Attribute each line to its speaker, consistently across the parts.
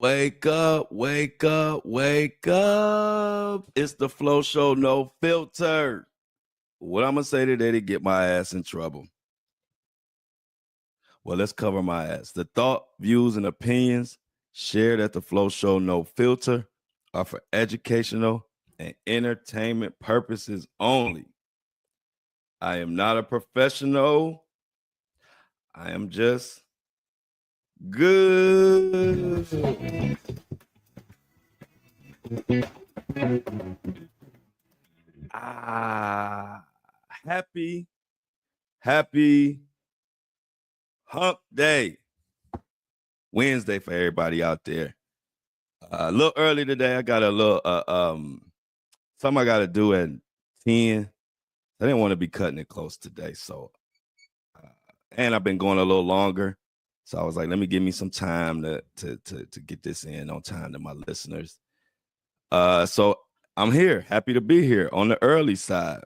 Speaker 1: Wake up, wake up, wake up. It's the Flow Show, no filter. What I'm going to say today to get my ass in trouble? Well, let's cover my ass. The thought, views, and opinions shared at the Flow Show, no filter, are for educational and entertainment purposes only. I am not a professional. I am just good. Happy hump day. Wednesday for everybody out there. A little early today. I got a little something I got to do at 10. I didn't want to be cutting it close today. So and I've been going a little longer. So I was like, let me give me some time to get this in on time to my listeners. So I'm here, happy to be here on the early side.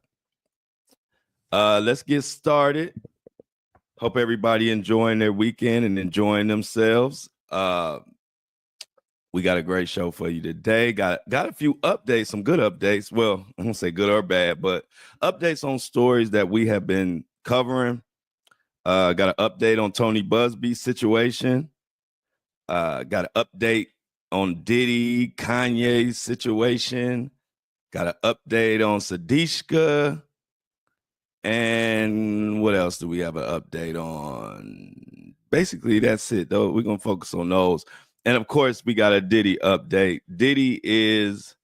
Speaker 1: Let's get started. Hope everybody enjoying their weekend and enjoying themselves. We got a great show for you today. Got a few updates, some good updates. Well, I won't say good or bad, but updates on stories that we have been covering. Got an update on Tony Busby's situation. Got an update on Diddy, Kanye's situation. Got an update on Sadishka. And what else do we have an update on? Basically, that's it, though. We're going to focus on those. And, of course, we got a Diddy update. Diddy is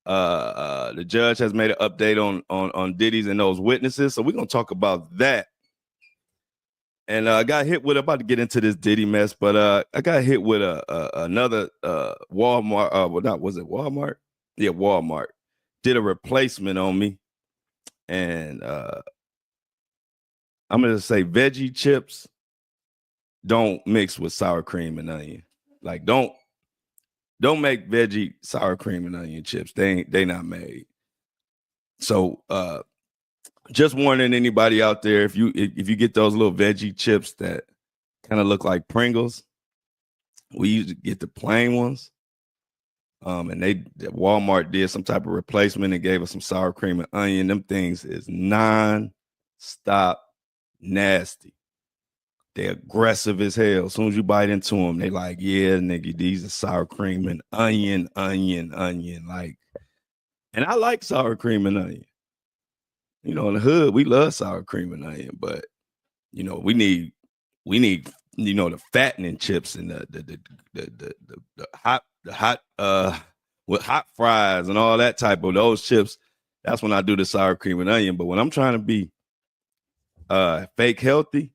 Speaker 1: the judge has made an update on Diddy's and those witnesses. So we're going to talk about that. And I got hit with, about to get into this Diddy mess, but I got hit with another Walmart. Was it Walmart? Yeah, Walmart. Did a replacement on me. And I'm going to say veggie chips don't mix with sour cream and onion. Like, don't make veggie sour cream and onion chips. They not made. So just warning anybody out there, if you get those little veggie chips that kind of look like Pringles, we usually get the plain ones. And Walmart did some type of replacement and gave us some sour cream and onion. Them things is non-stop nasty. They're aggressive as hell. As soon as you bite into them, they like, yeah, nigga, these are sour cream and onion. Like, and I like sour cream and onion. You know, in the hood, we love sour cream and onion, but you know, we need, you know, the fattening chips and the hot with hot fries and all that type of those chips. That's when I do the sour cream and onion. But when I'm trying to be fake healthy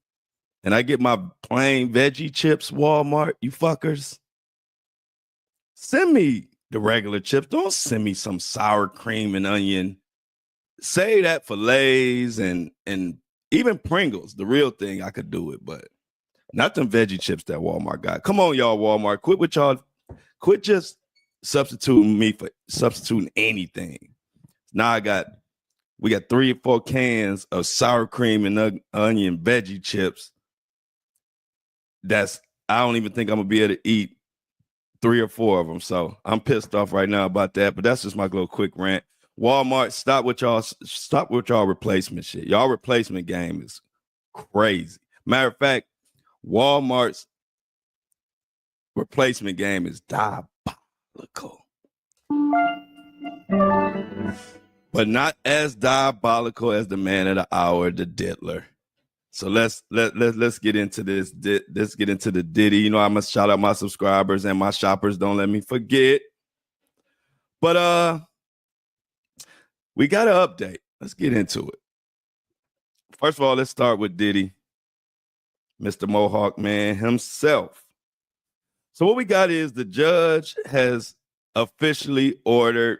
Speaker 1: and I get my plain veggie chips, Walmart, you fuckers, send me the regular chips. Don't send me some sour cream and onion. Say that for Lay's and even Pringles, the real thing, I could do it, but not them veggie chips that Walmart got. Come on, y'all, Walmart. Quit just substituting me for substituting anything. Now we got 3 or 4 cans of sour cream and onion veggie chips. I don't even think I'm gonna be able to eat 3 or 4 of them. So I'm pissed off right now about that. But that's just my little quick rant. Walmart, stop with y'all replacement shit. Y'all replacement game is crazy. Matter of fact, Walmart's replacement game is diabolical. But not as diabolical as the man of the hour, the Diddler. So let's get into this. Let's get into the Diddy. You know, I must shout out my subscribers and my shoppers. Don't let me forget. But we got an update. Let's get into it. First of all, let's start with Diddy, Mr. Mohawk Man himself. So what we got is the judge has officially ordered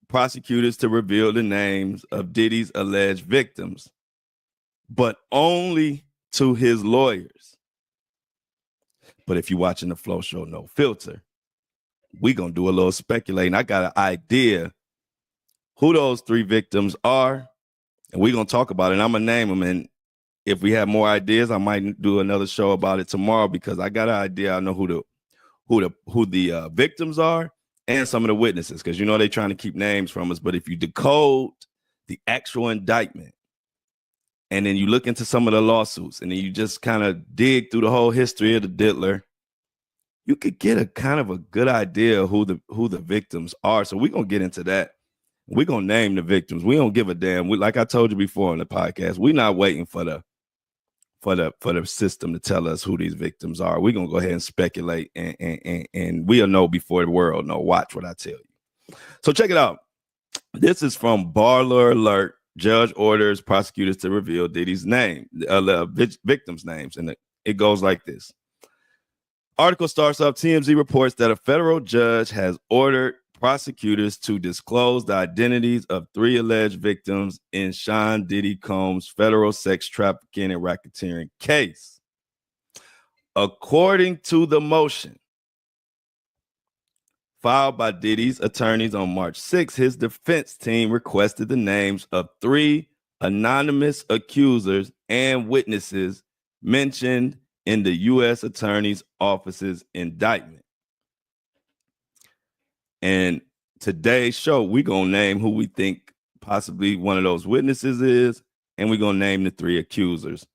Speaker 1: prosecutors to reveal the names of Diddy's alleged victims, but only to his lawyers. But if you're watching the Flow Show, no filter, we're going to do a little speculating. I got an idea who those 3 victims are, and we're going to talk about it. And I'm going to name them. And if we have more ideas, I might do another show about it tomorrow because I got an idea. I know who who the victims are and some of the witnesses, because you know they're trying to keep names from us. But if you decode the actual indictment, and then you look into some of the lawsuits, and then you just kind of dig through the whole history of the diddler, you could get a kind of a good idea of who the victims are. So we're gonna get into that. We're gonna name the victims. We don't give a damn. Like I told you before on the podcast, we're not waiting for the system to tell us who these victims are. We're gonna go ahead and speculate, and we'll know before the world know. Watch what I tell you. So check it out. This is from Baller Alert. Judge orders prosecutors to reveal Diddy's name, victims' names, and it goes like this. Article starts up. TMZ reports that a federal judge has ordered prosecutors to disclose the identities of 3 alleged victims in Sean Diddy Combs' federal sex trafficking and racketeering case. According to the motion filed by Diddy's attorneys on March 6, his defense team requested the names of 3 anonymous accusers and witnesses mentioned in the U.S. Attorney's Office's indictment. And today's show, we're going to name who we think possibly one of those witnesses is, and we're going to name the 3 accusers.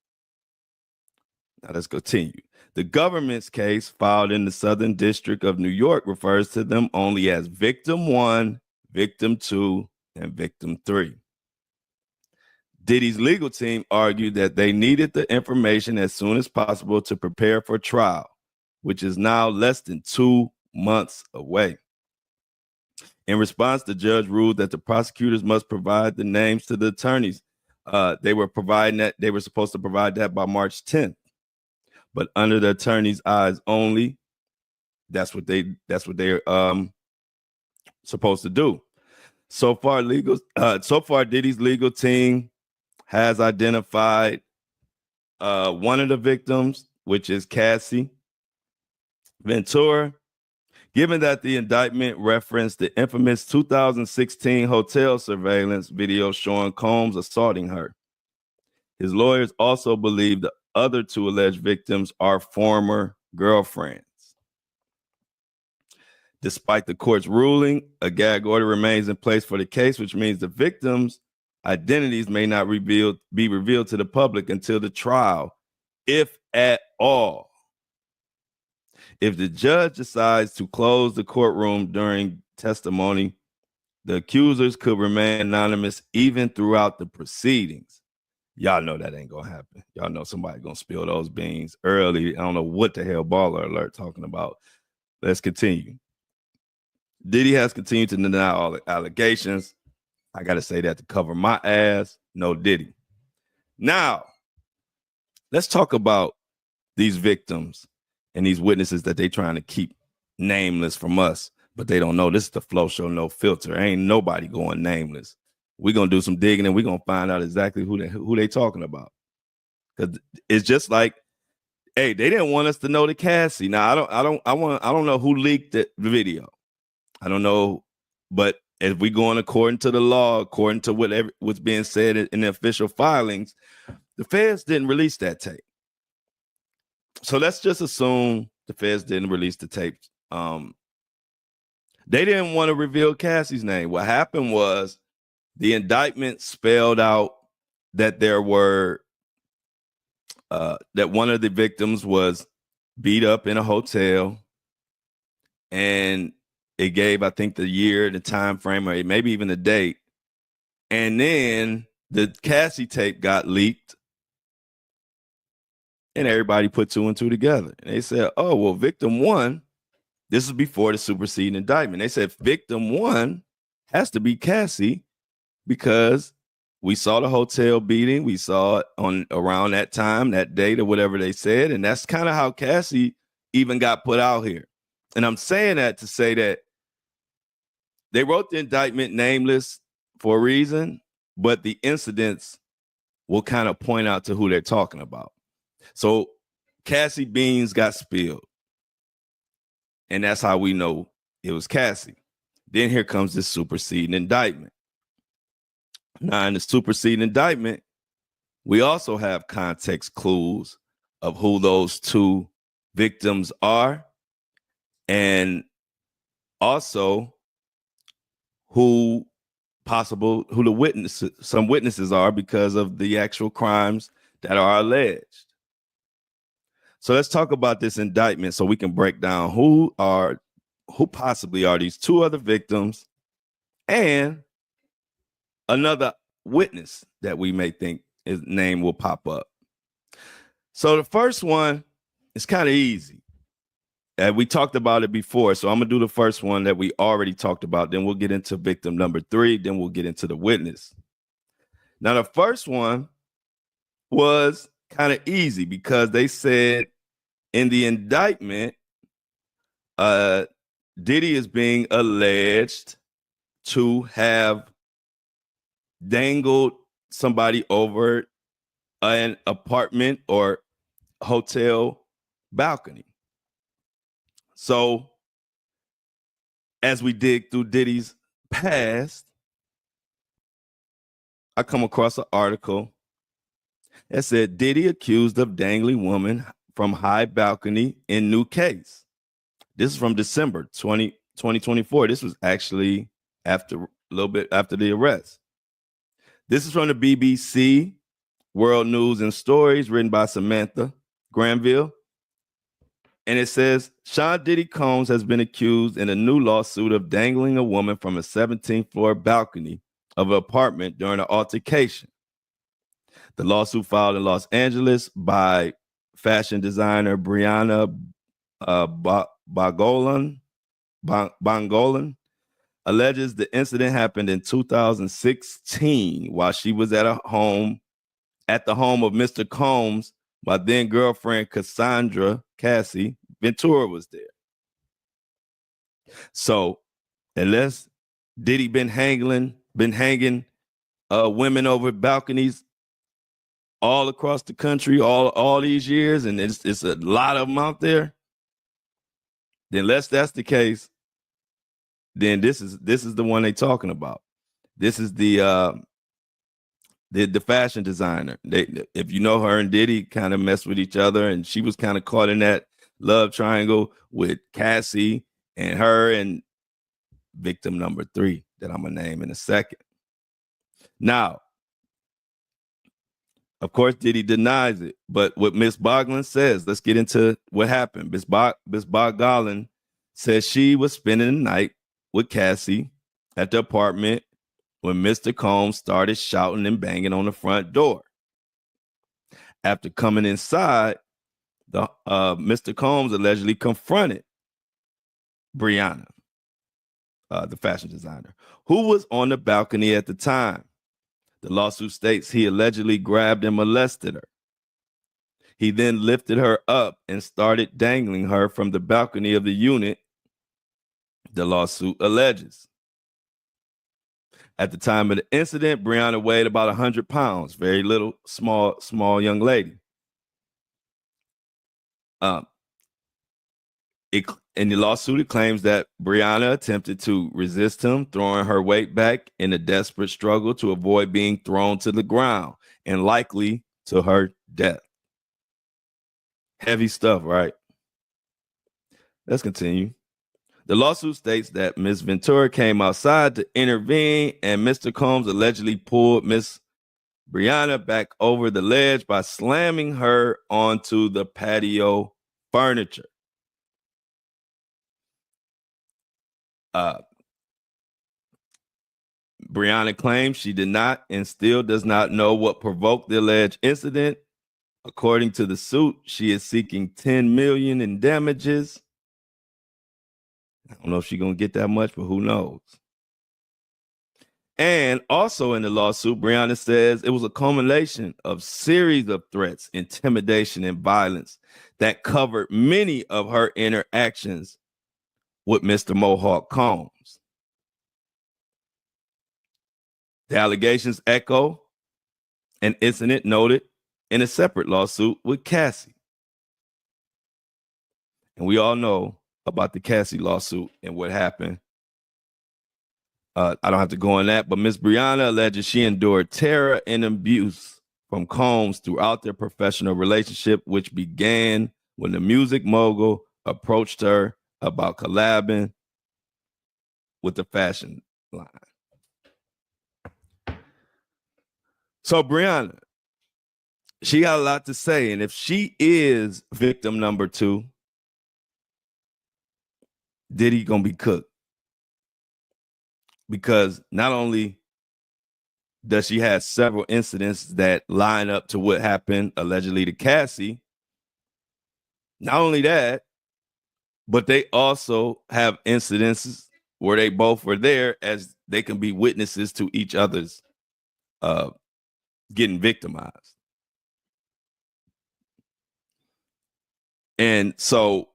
Speaker 1: Now let's continue. The government's case filed in the Southern District of New York refers to them only as Victim 1, Victim 2, and Victim 3. Diddy's legal team argued that they needed the information as soon as possible to prepare for trial, which is now less than 2 months away. In response, the judge ruled that the prosecutors must provide the names to the attorneys. They were supposed to provide that by March 10th. But under the attorney's eyes only, that's what they're supposed to do. So far, Diddy's legal team has identified one of the victims, which is Cassie Ventura. Given that the indictment referenced the infamous 2016 hotel surveillance video showing Combs assaulting her, his lawyers also believe the other 2 alleged victims are former girlfriends. Despite the court's ruling, a gag order remains in place for the case, which means the victims' identities may not be revealed to the public until the trial, if at all. If the judge decides to close the courtroom during testimony, the accusers could remain anonymous even throughout the proceedings. Y'all know that ain't gonna happen. Y'all know somebody gonna spill those beans early. I don't know what the hell Baller Alert talking about. Let's continue. Diddy has continued to deny all the allegations. I gotta say that to cover my ass. No Diddy. Now, let's talk about these victims and these witnesses that they trying to keep nameless from us, but they don't know. This is the Flow Show, no filter. Ain't nobody going nameless. We're gonna do some digging and we're gonna find out exactly who they talking about. Because it's just like, hey, they didn't want us to know the Cassie. Now I don't know who leaked the video. I don't know, but if we going according to the law, according to whatever was being said in the official filings, the feds didn't release that tape. So let's just assume the feds didn't release the tape. They didn't want to reveal Cassie's name. What happened was the indictment spelled out that there were that one of the victims was beat up in a hotel, and it gave, I think, the year, the time frame, or maybe even the date. And then the Cassie tape got leaked, and everybody put 2 and 2 together. And they said, oh, well, victim 1, this is before the superseding indictment. They said victim 1 has to be Cassie because we saw the hotel beating. We saw it on around that time, that date, or whatever they said. And that's kind of how Cassie even got put out here. And I'm saying that to say that they wrote the indictment nameless for a reason, but the incidents will kind of point out to who they're talking about. So Cassie beans got spilled, and that's how we know it was Cassie. Then here comes this superseding indictment. Now, in the superseding indictment, we also have context clues of who those 2 victims are. and also who some witnesses are because of the actual crimes that are alleged. So let's talk about this indictment so we can break down who possibly are these two other victims and another witness that we may think his name will pop up. So the first one is kind of easy. And we talked about it before, so I'm gonna do the first one that we already talked about. Then we'll get into victim number 3. Then we'll get into the witness. Now, the first one was kind of easy because they said in the indictment, Diddy is being alleged to have dangled somebody over an apartment or hotel balcony. So as we dig through Diddy's past, I come across an article that said Diddy accused of dangling woman from high balcony in new case. This is from December 2024. This was actually a little bit after the arrest. This is from the BBC World News and Stories, written by Samantha Granville. And it says, Sean Diddy Combs has been accused in a new lawsuit of dangling a woman from a 17th floor balcony of an apartment during an altercation. The lawsuit filed in Los Angeles by fashion designer Brianna Bongolan alleges the incident happened in 2016 while she was at the home of Mr. Combs. My then girlfriend Cassie Ventura was there. So unless Diddy been hanging women over balconies all across the country all these years, and it's a lot of them out there, then unless that's the case, then this is the one they talking about. This is the fashion designer. If you know, her and Diddy kind of messed with each other, and she was kind of caught in that love triangle with Cassie and her and victim number 3 that I'm gonna name in a second. Now, of course, Diddy denies it, but what Miss Boglin says, let's get into what happened. Miss Boglin says she was spending the night with Cassie at the apartment when Mr. Combs started shouting and banging on the front door. After coming inside, Mr. Combs allegedly confronted Brianna, the fashion designer, who was on the balcony at the time. The lawsuit states he allegedly grabbed and molested her. He then lifted her up and started dangling her from the balcony of the unit, the lawsuit alleges. At the time of the incident, Brianna weighed about 100 pounds, very little, small young lady. In the lawsuit, it claims that Brianna attempted to resist him, throwing her weight back in a desperate struggle to avoid being thrown to the ground and likely to her death. Heavy stuff, right? Let's continue. The lawsuit states that Ms. Ventura came outside to intervene, and Mr. Combs allegedly pulled Ms. Brianna back over the ledge by slamming her onto the patio furniture. Brianna claims she did not and still does not know what provoked the alleged incident. According to the suit, she is seeking $10 million in damages. I don't know if she's gonna get that much, but who knows? And also in the lawsuit, Brianna says it was a culmination of series of threats, intimidation, and violence that covered many of her interactions with Mr. Mohawk Combs. The allegations echo an incident noted in a separate lawsuit with Cassie. And we all know about the Cassie lawsuit and what happened. I don't have to go on that, but Ms. Brianna alleges she endured terror and abuse from Combs throughout their professional relationship, which began when the music mogul approached her about collabing with the fashion line. So Brianna, she got a lot to say. And if she is victim number 2, Diddy gonna be cooked. Because not only does she have several incidents that line up to what happened allegedly to Cassie, not only that, but they also have incidences where they both were there as they can be witnesses to each other's getting victimized. And so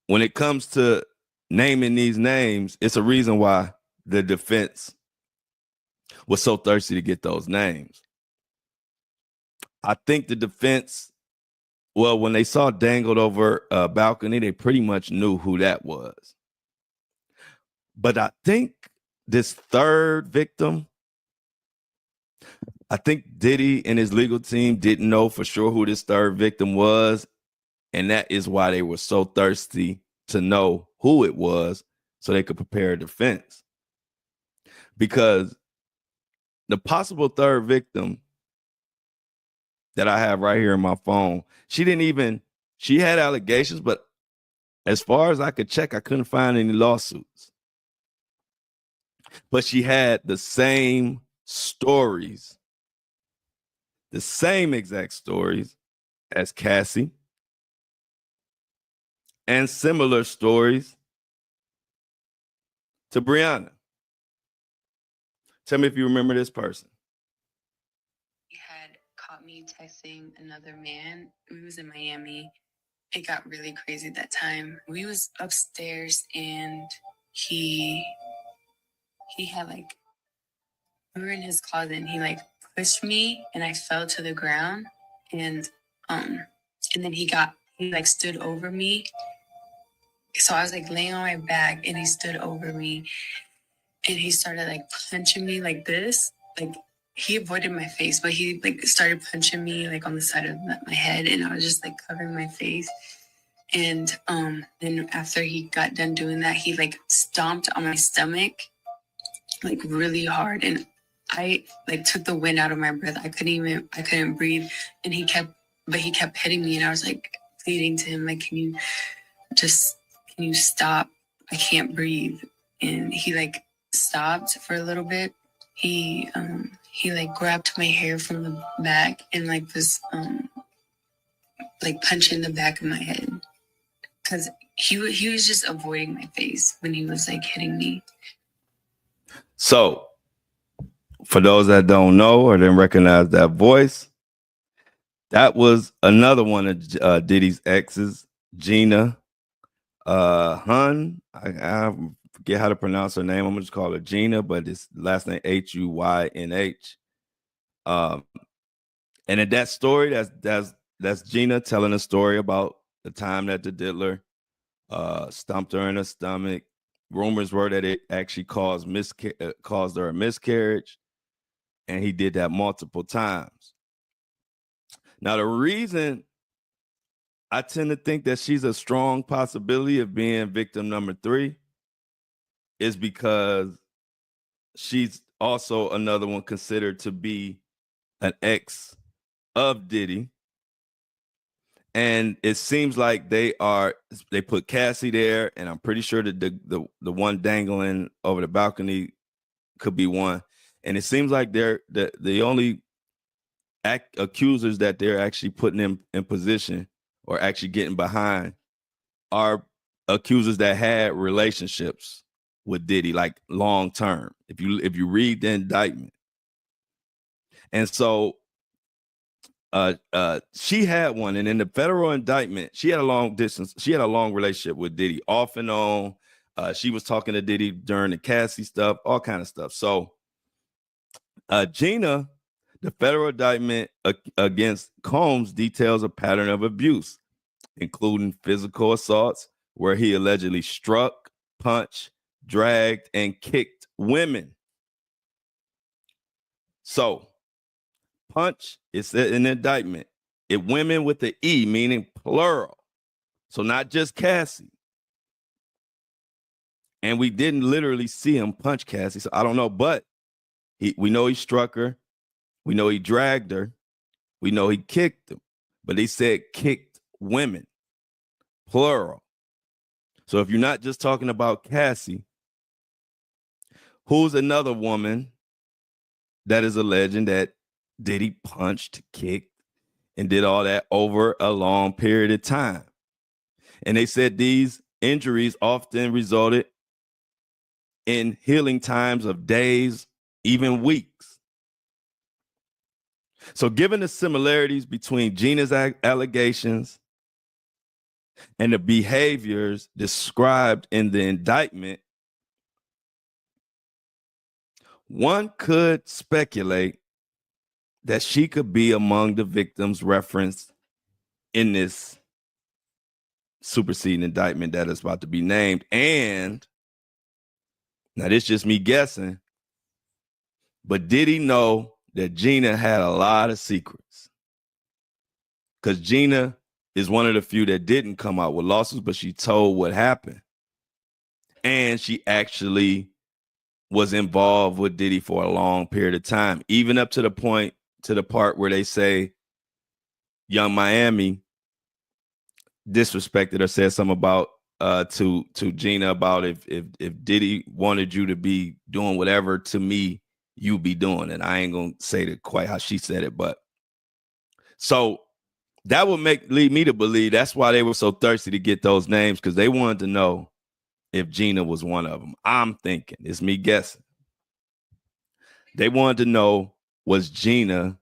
Speaker 1: when it comes to naming these names, it's a reason why the defense was so thirsty to get those names. I think the defense, well, when they saw dangled over a balcony, they pretty much knew who that was. But I think this third victim, I think Diddy and his legal team didn't know for sure who this third victim was. And that is why they were so thirsty to know who it was so they could prepare a defense. Because the possible third victim that I have right here in my phone, she had allegations, but as far as I could check, I couldn't find any lawsuits. But she had the same stories, the same exact stories as Cassie, and similar stories to Brianna. Tell me if you remember this person.
Speaker 2: He had caught me texting another man. We was in Miami. It got really crazy that time. We was upstairs and he had like, we were in his closet and he like pushed me and I fell to the ground and then he like stood over me. So I was like laying on my back and he stood over me and he started like punching me like this. Like he avoided my face, but he like started punching me like on the side of my head and I was just like covering my face. And then after he got done doing that, he like stomped on my stomach like really hard and I like took the wind out of my breath. I couldn't breathe. And he kept hitting me and I was like pleading to him, like, can you stop? I can't breathe. And he like stopped for a little bit. He like grabbed my hair from the back and like was like punching the back of my head. Cause he was just avoiding my face when he was like hitting me.
Speaker 1: So for those that don't know or didn't recognize that voice, that was another one of Diddy's exes, Gina Hun. I forget how to pronounce her name. I'm gonna just call her Gina, but it's last name Huynh. And in that story, that's Gina telling a story about the time that the diddler stomped her in her stomach. Rumors were that it actually caused her a miscarriage, and he did that multiple times. Now, the reason I tend to think that she's a strong possibility of being victim number 3 is because she's also another one considered to be an ex of Diddy. And it seems like they put Cassie there, and I'm pretty sure that the one dangling over the balcony could be one. And it seems like they're the only accusers that they're actually putting in position or actually getting behind are accusers that had relationships with Diddy, like long term. If you read the indictment. And so she had one, and in the federal indictment, she had a long relationship with Diddy, off and on. She was talking to Diddy during the Cassie stuff, all kind of stuff. So Gina, the federal indictment against Combs details a pattern of abuse, including physical assaults, where he allegedly struck, punched, dragged, and kicked women. So punch is an indictment. It women with the E, meaning plural. So not just Cassie. And we didn't literally see him punch Cassie. So I don't know, but we know he struck her. We know he dragged her. We know he kicked them. But he said kicked women, plural. So if you're not just talking about Cassie, who's another woman that is alleging that Diddy punched, kicked, and did all that over a long period of time? And they said these injuries often resulted in healing times of days, even weeks. So given the similarities between Gina's allegations and the behaviors described in the indictment, one could speculate that she could be among the victims referenced in this superseding indictment that is about to be named. And now this is just me guessing, but did he know that Gina had a lot of secrets? Because Gina is one of the few that didn't come out with lawsuits, but she told what happened. And she actually was involved with Diddy for a long period of time, even up to the part where they say Young Miami disrespected or said something about to Gina about if Diddy wanted you to be doing whatever to me, you be doing. And I ain't gonna say it quite how she said it, but so that would lead me to believe that's why they were so thirsty to get those names, because they wanted to know if Gina was one of them. I'm thinking, it's me guessing. They wanted to know, was Gina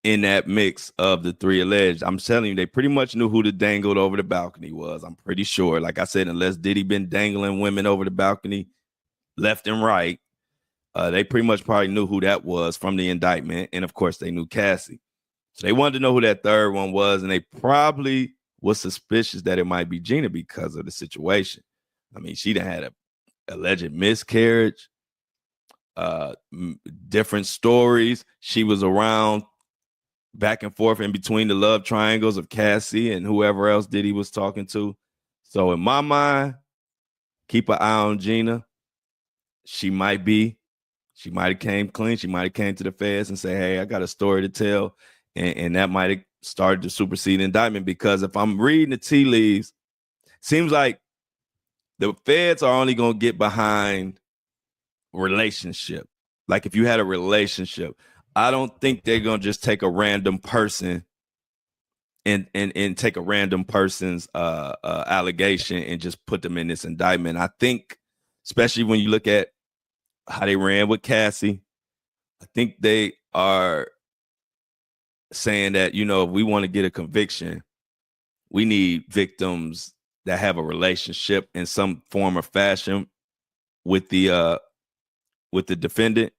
Speaker 1: in that mix of the three alleged? I'm telling you, they pretty much knew who the dangled over the balcony was. I'm pretty sure. Like I said, unless Diddy been dangling women over the balcony left and right, they pretty much probably knew who that was from the indictment. And of course, they knew Cassie. So they wanted to know who that third one was, and they probably was suspicious that it might be Gina because of the situation. I mean, she done had a alleged miscarriage, different stories. She was around back and forth in between the love triangles of Cassie and whoever else Diddy was talking to. So in my mind, keep an eye on Gina. She might have came clean. She might have came to the feds and say, hey, I got a story to tell. And that might have started the superseding indictment, because if I'm reading the tea leaves, seems like the feds are only going to get behind relationship. Like if you had a relationship, I don't think they're going to just take a random person and take a random person's allegation and just put them in this indictment. I think, especially when you look at how they ran with Cassie, I think they are saying that, if we want to get a conviction, we need victims that have a relationship in some form or fashion with the defendant,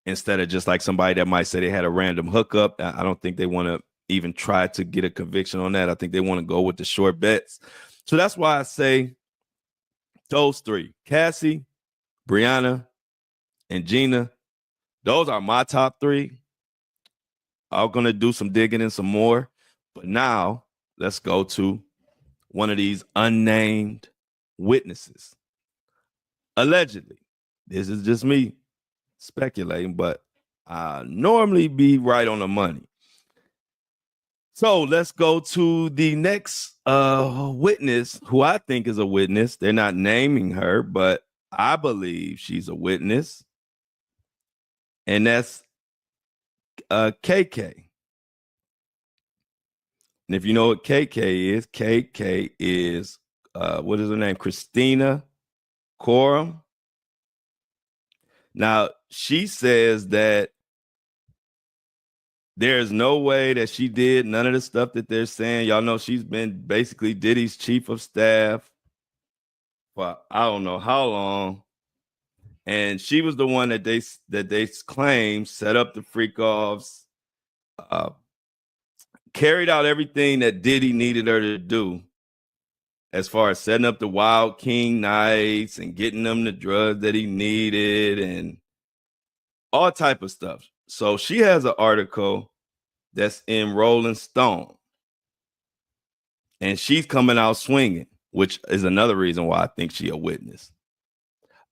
Speaker 1: instead of just like somebody that might say they had a random hookup. I don't think they want to even try to get a conviction on that. I think they want to go with the short bets. So that's why I say those three, Cassie, Brianna, and Gina, those are my top three. I'm going to do some digging and some more. But now let's go to one of these unnamed witnesses. Allegedly, this is just me speculating, but I normally be right on the money. So let's go to the next witness, who I think is a witness. They're not naming her, but I believe she's a witness. And that's KK. And if you know what KK is what is her name? Christina Coram. Now, she says that there's no way that she did none of the stuff that they're saying. Y'all know she's been basically Diddy's chief of staff for I don't know how long. And she was the one that they claim set up the freak offs, carried out everything that Diddy needed her to do, as far as setting up the Wild King nights and getting them the drugs that he needed and all type of stuff. So she has an article that's in Rolling Stone, and she's coming out swinging. which is another reason why I think she a witness.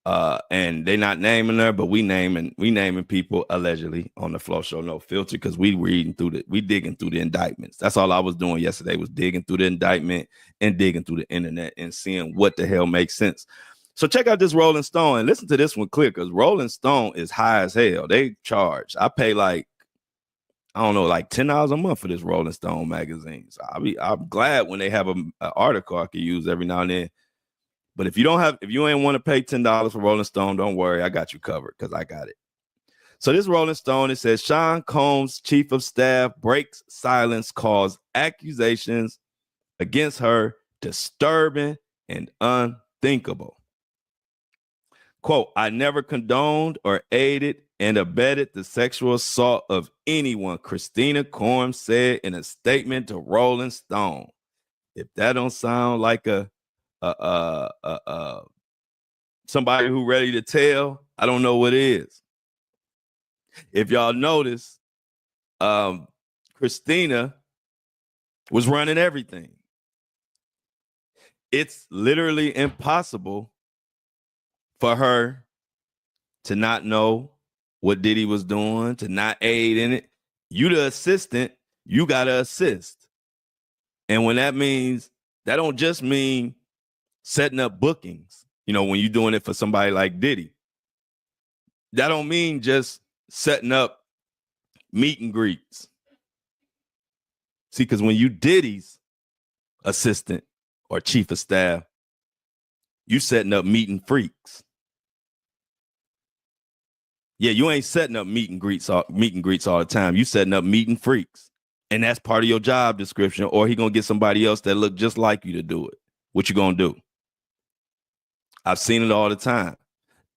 Speaker 1: And they're not naming her, but we naming people allegedly on the Flow Show No Filter because we digging through the indictments. That's all I was doing yesterday, was digging through the indictment and digging through the internet and seeing what the hell makes sense. So check out this Rolling Stone and listen to this one clear, because Rolling Stone is high as hell. They charge. I pay like, I don't know, like $10 a month for this Rolling Stone magazine. So I'm glad when they have an article I can use every now and then. But if you ain't want to pay $10 for Rolling Stone, don't worry, I got you covered because I got it. So this Rolling Stone, it says Sean Combs' chief of staff breaks silence, calls accusations against her disturbing and unthinkable. Quote, I never condoned or aided and abetted the sexual assault of anyone, Christina Combs said in a statement to Rolling Stone. If that don't sound like somebody who ready to tell, I don't know what is. If y'all notice, Christina was running everything. It's literally impossible for her to not know what Diddy was doing, to not aid in it. You the assistant, you gotta assist. And when that means, that don't just mean setting up bookings. You know, when you're doing it for somebody like Diddy, that don't mean just setting up meet and greets. See, because when you Diddy's assistant or chief of staff, you setting up meet and freaks. Yeah, you ain't setting up meet and greets all the time. You setting up meet and freaks. And that's part of your job description, or he gonna get somebody else that look just like you to do it. What you gonna do? I've seen it all the time.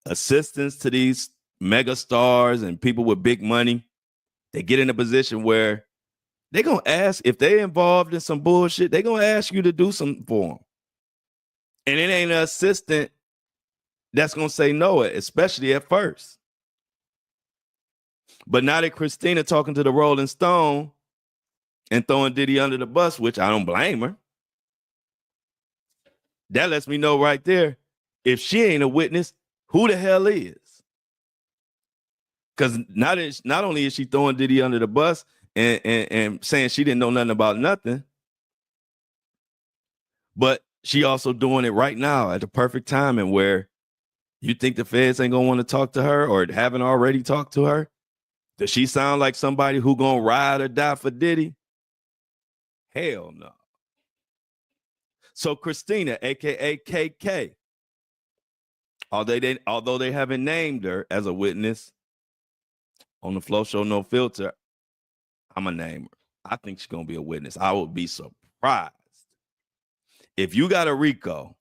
Speaker 1: Assistants to these mega stars and people with big money, they get in a position where they're going to ask, if they're involved in some bullshit, they're going to ask you to do something for them. And it ain't an assistant that's going to say no, especially at first. But now that Christina talking to the Rolling Stone and throwing Diddy under the bus, which I don't blame her, that lets me know right there, if she ain't a witness, who the hell is? Because not only is she throwing Diddy under the bus and saying she didn't know nothing about nothing, but she also doing it right now at the perfect timing where you think the feds ain't gonna want to talk to her or haven't already talked to her. Does she sound like somebody who gonna ride or die for Diddy? Hell no. So Christina, aka KK, although they haven't named her as a witness on the Flow Show No Filter, I'm gonna name her. I think she's gonna be a witness. I would be surprised if you got a RICO,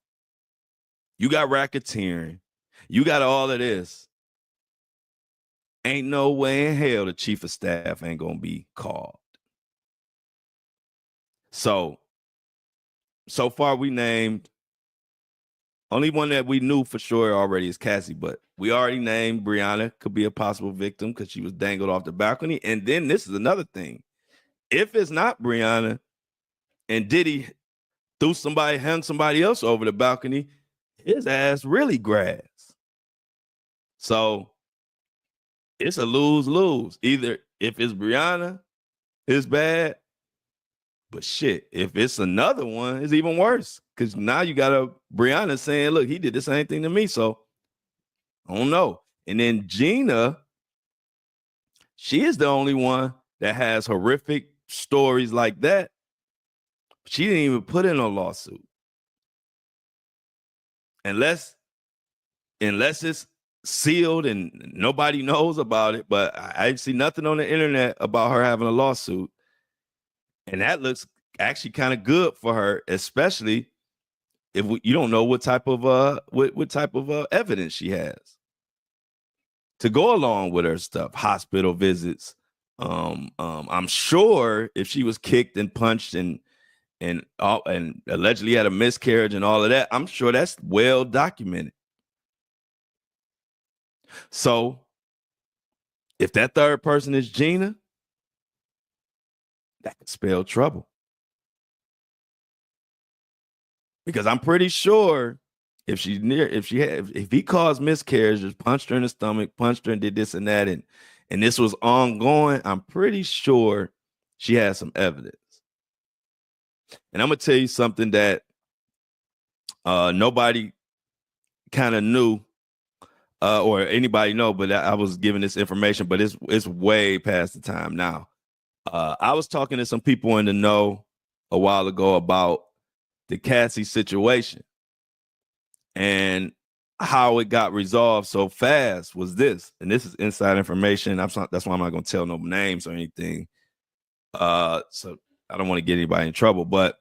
Speaker 1: you got racketeering, you got all of this. Ain't no way in hell the chief of staff ain't gonna be called. So far we named, only one that we knew for sure already is Cassie, but we already named Brianna could be a possible victim because she was dangled off the balcony. And then this is another thing. If it's not Brianna and Diddy hung somebody else over the balcony, his ass really grass. So it's a lose-lose. Either if it's Brianna, it's bad. But shit, if it's another one, it's even worse. Because now you got a Brianna saying, look, he did the same thing to me. So I don't know. And then Gina, she is the only one that has horrific stories like that. She didn't even put in a lawsuit. Unless it's sealed and nobody knows about it. But I see nothing on the internet about her having a lawsuit. And that looks actually kind of good for her, especially if you don't know what type of evidence she has to go along with her stuff, hospital visits. I'm sure if she was kicked and punched and allegedly had a miscarriage and all of that, I'm sure that's well documented. So if that third person is Gina, that could spell trouble. Because I'm pretty sure if he caused miscarriages, punched her in the stomach, punched her and did this and that, and this was ongoing, I'm pretty sure she has some evidence. And I'm gonna tell you something that nobody kind of knew, or anybody know, but I was giving this information, but it's way past the time now. I was talking to some people in the know a while ago about the Cassie situation and how it got resolved so fast was this, and this is inside information. That's why I'm not going to tell no names or anything. So I don't want to get anybody in trouble, but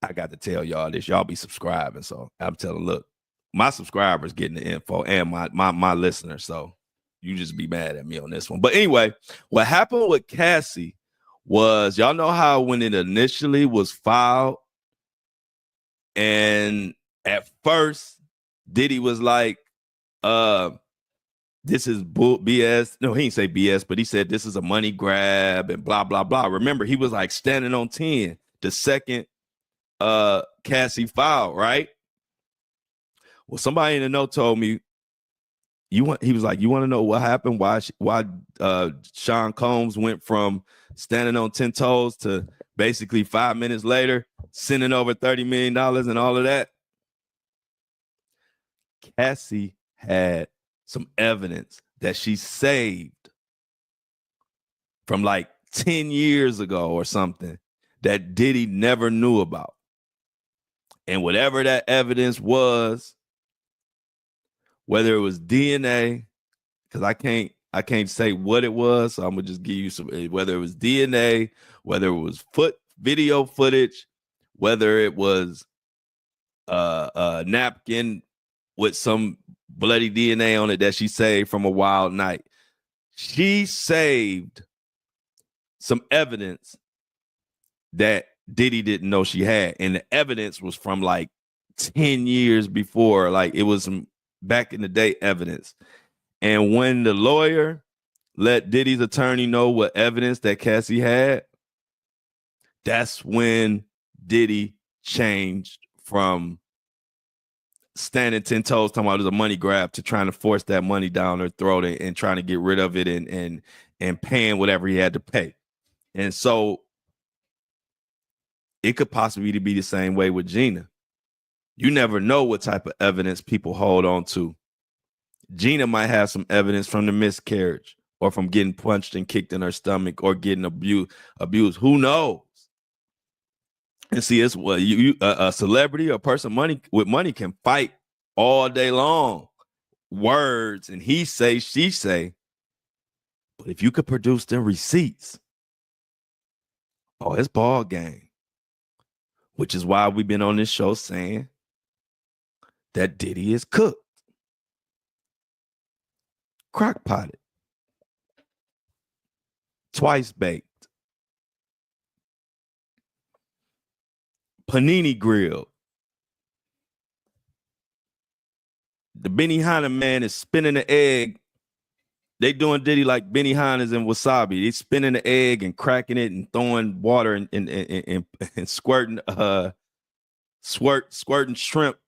Speaker 1: I got to tell y'all this. Y'all be subscribing, so I'm telling. Look, my subscribers getting the info, and my listeners. So you just be mad at me on this one. But anyway, what happened with Cassie was, y'all know how when it initially was filed, and at first Diddy was like, this is BS. No, he didn't say BS, but he said this is a money grab and blah, blah, blah. Remember, he was like standing on 10 the second Cassie filed, right? Well, somebody in the know told me, he was like, you want to know what happened? Why Sean Combs went from standing on 10 toes to basically 5 minutes later sending over $30 million and all of that? Cassie had some evidence that she saved from like 10 years ago or something that Diddy never knew about. And whatever that evidence was, whether it was DNA, because I can't say what it was, so I'm gonna just give you some, whether it was DNA, whether it was video footage, whether it was a napkin with some bloody DNA on it that she saved from a wild night. She saved some evidence that Diddy didn't know she had. And the evidence was from like 10 years before. Like it was some back in the day evidence. And when the lawyer let Diddy's attorney know what evidence that Cassie had, that's when Diddy changed from standing 10 toes talking about it was a money grab to trying to force that money down her throat and trying to get rid of it and paying whatever he had to pay. And so it could possibly be the same way with Gina. You never know what type of evidence people hold on to. Gina might have some evidence from the miscarriage or from getting punched and kicked in her stomach or getting abused. Who knows? And see, it's what a celebrity or person with money can fight all day long. Words and he say, she say. But if you could produce them receipts, oh, it's ball game. Which is why we've been on this show saying that Diddy is cooked. Crock potted. Twice baked. Panini grilled. The Benihana man is spinning the egg. They doing Diddy like Benihanas and wasabi. They spinning the egg and cracking it and throwing water and squirting squirting shrimp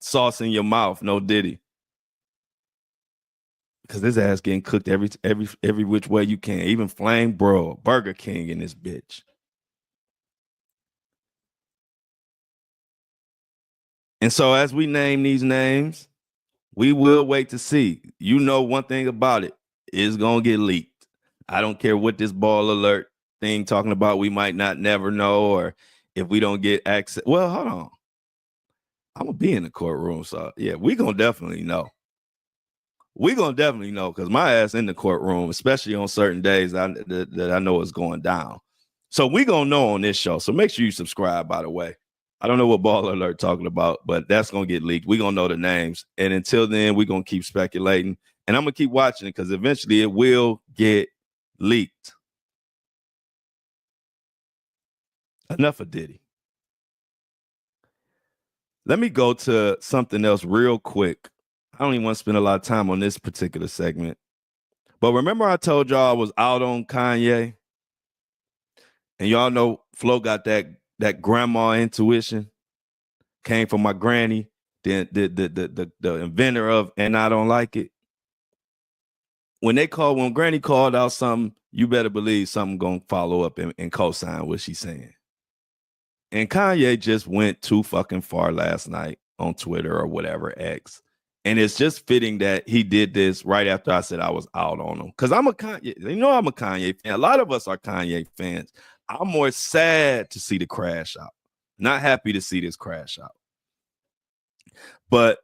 Speaker 1: sauce in your mouth. No Diddy. Because his ass getting cooked every which way you can. Even flame broiled. Burger King in this bitch. And so as we name these names, we will wait to see. You know one thing about it. It's going to get leaked. I don't care what this ball alert thing talking about. We might not never know, or if we don't get access. Well, hold on. I'm going to be in the courtroom. So, yeah, we're going to definitely know. We're going to definitely know because my ass in the courtroom, especially on certain days that I know is going down. So we're going to know on this show. So make sure you subscribe, by the way. I don't know what ball alert talking about, but that's going to get leaked. We're going to know the names. And until then, we're going to keep speculating. And I'm going to keep watching it because eventually it will get leaked. Enough of Diddy. Let me go to something else real quick. I don't even want to spend a lot of time on this particular segment. But remember I told y'all I was out on Kanye? And y'all know Flo got that grandma intuition. came from my granny, the inventor of And I Don't Like It. When granny called out something, you better believe something gonna follow up and co-sign what she's saying. And Kanye just went too fucking far last night on Twitter or whatever, X. And it's just fitting that he did this right after I said I was out on him. Because I'm a Kanye, I'm a Kanye fan. A lot of us are Kanye fans. I'm more sad to see the crash out. Not happy to see this crash out. But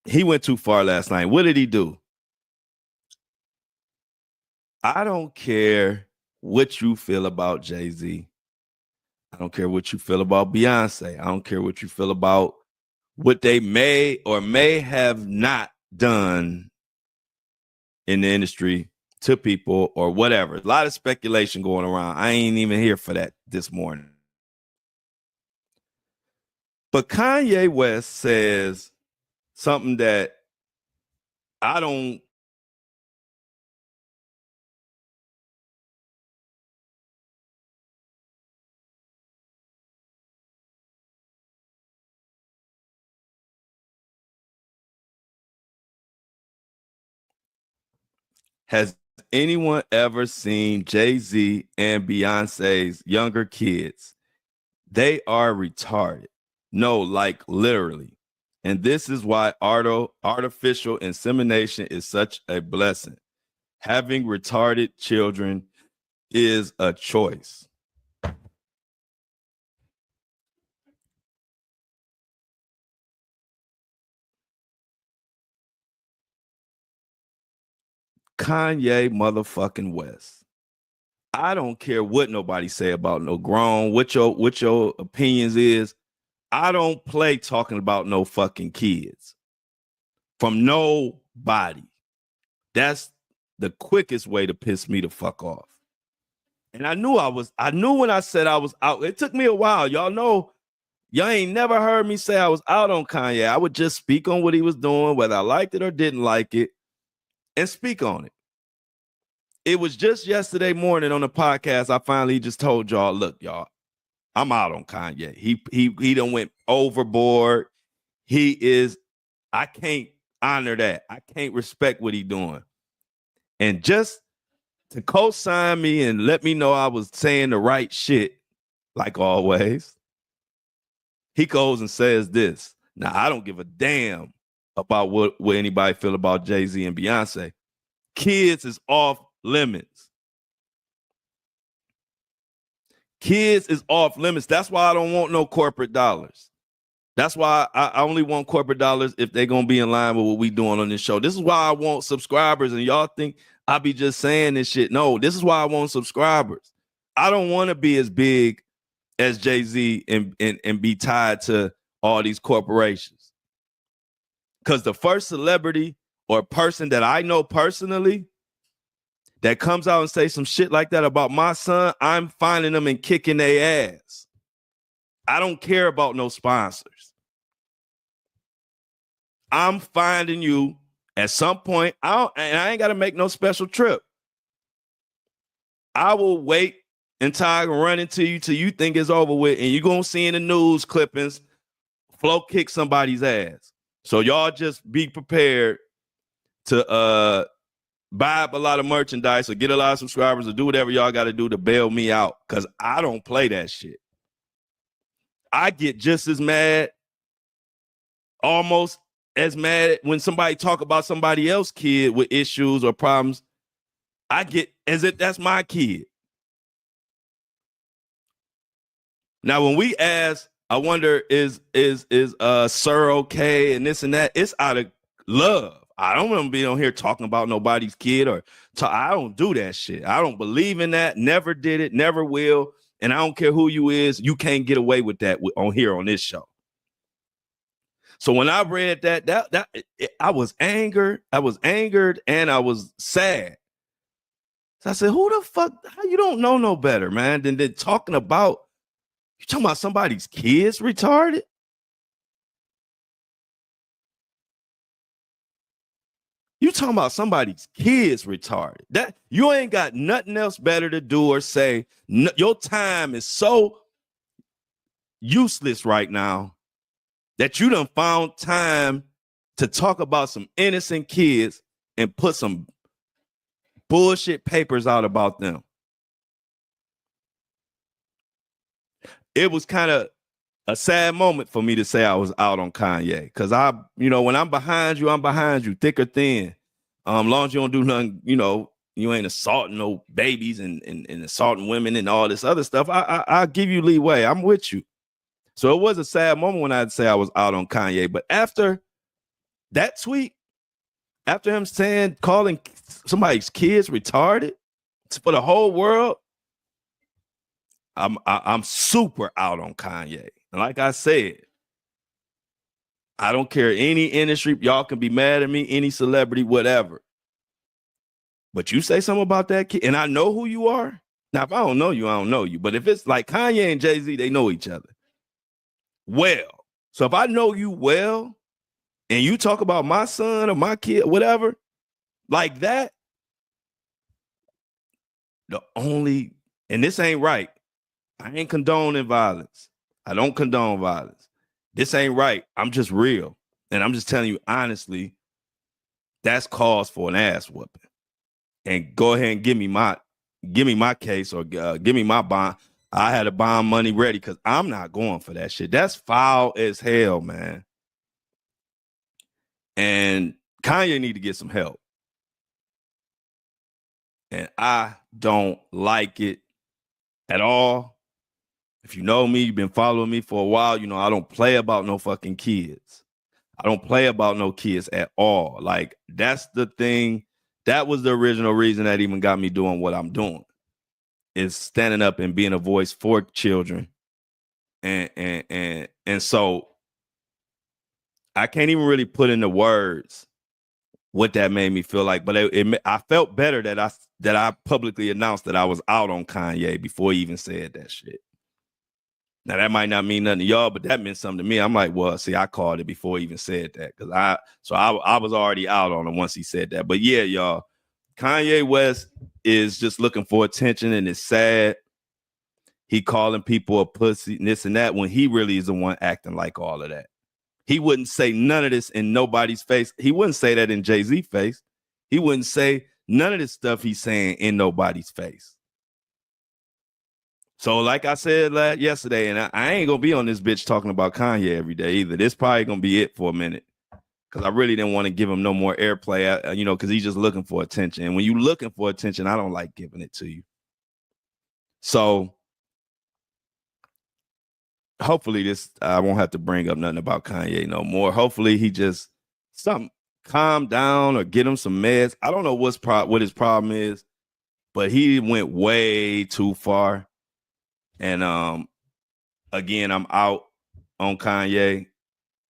Speaker 1: he went too far last night. What did he do? I don't care what you feel about Jay-Z. I don't care what you feel about Beyonce. I don't care what you feel about what they may or may have not done in the industry to people or whatever. A lot of speculation going around. I ain't even here for that this morning. But Kanye West says something that I don't Has anyone ever seen Jay-Z and Beyonce's younger kids? They are retarded. No, like literally. And this is why artificial insemination is such a blessing. Having retarded children is a choice. Kanye motherfucking West. I don't care what nobody say about no grown, what your opinions is. I don't play talking about no fucking kids from nobody. That's the quickest way to piss me the fuck off. And I knew when I said I was out. It took me a while. Y'all know, y'all ain't never heard me say I was out on Kanye. I would just speak on what he was doing, whether I liked it or didn't like it, and speak on it. It was just yesterday morning on the podcast, I finally just told y'all, look, y'all, I'm out on Kanye. He done went overboard. I can't honor that. I can't respect what he doing. And just to co-sign me and let me know I was saying the right shit, like always, he goes and says this. Now, I don't give a damn about what anybody feel about Jay-Z and Beyonce. Kids is off limits. Kids is off limits. That's why I don't want no corporate dollars. That's why I only want corporate dollars if they're going to be in line with what we doing on this show. This is why I want subscribers, and y'all think I be just saying this shit. No, this is why I want subscribers. I don't want to be as big as Jay-Z and be tied to all these corporations. Because the first celebrity or person that I know personally that comes out and say some shit like that about my son, I'm finding them and kicking their ass. I don't care about no sponsors. I'm finding you at some point. I ain't got to make no special trip. I will wait until I run into you till you think it's over with, and you're going to see in the news clippings, Flo kick somebody's ass. So y'all just be prepared to buy up a lot of merchandise or get a lot of subscribers or do whatever y'all got to do to bail me out, because I don't play that shit. I get just as mad, almost as mad when somebody talk about somebody else's kid with issues or problems. I get as if that's my kid. Now, when we ask, I wonder, is Sir okay and this and that, it's out of love. I don't want to be on here talking about nobody's kid I don't do that shit. I don't believe in that. Never did it. Never will. And I don't care who you is. You can't get away with that on here on this show. So when I read that I was angered. I was angered and I was sad. So I said, who the fuck? How you don't know no better, man, than talking about, you talking about somebody's kids retarded? You talking about somebody's kids retarded. That you ain't got nothing else better to do or say. No, your time is so useless right now that you done found time to talk about some innocent kids and put some bullshit papers out about them. It was kind of a sad moment for me to say I was out on Kanye, because when I'm behind you, thick or thin. Long as you don't do nothing, you ain't assaulting no babies and assaulting women and all this other stuff. I'll give you leeway. I'm with you. So it was a sad moment when I'd say I was out on Kanye. But after that tweet, after him calling somebody's kids retarded for the whole world, I'm super out on Kanye. And like I said, I don't care any industry. Y'all can be mad at me, any celebrity, whatever. But you say something about that kid, and I know who you are. Now, if I don't know you, I don't know you. But if it's like Kanye and Jay-Z, they know each other well. So if I know you well, and you talk about my son or my kid, whatever, like that, and this ain't right. I ain't condoning violence. I don't condone violence. This ain't right. I'm just real. And I'm just telling you honestly, that's cause for an ass whooping. And go ahead and give me my case, or give me my bond. I had a bond money ready, because I'm not going for that shit. That's foul as hell, man. And Kanye need to get some help. And I don't like it at all. If you know me, you've been following me for a while, you know I don't play about no fucking kids. I don't play about no kids at all. Like, that's the thing. That was the original reason that even got me doing what I'm doing, is standing up and being a voice for children. And so I can't even really put into words what that made me feel like, but I felt better that I publicly announced that I was out on Kanye before he even said that shit. Now, that might not mean nothing to y'all, but that meant something to me. I'm like, well, see, I called it before he even said that, because I was already out on him once he said that. But yeah, y'all, Kanye West is just looking for attention, and it's sad. He calling people a pussy and this and that, when he really is the one acting like all of that. He wouldn't say none of this in nobody's face. He wouldn't say that in Jay-Z's face. He wouldn't say none of this stuff he's saying in nobody's face. So like I said yesterday, and I ain't going to be on this bitch talking about Kanye every day either. This probably going to be it for a minute, because I really didn't want to give him no more airplay, because he's just looking for attention. And when you're looking for attention, I don't like giving it to you. So hopefully I won't have to bring up nothing about Kanye no more. Hopefully he just calm down or get him some meds. I don't know what his problem is, but he went way too far. And again, I'm out on Kanye.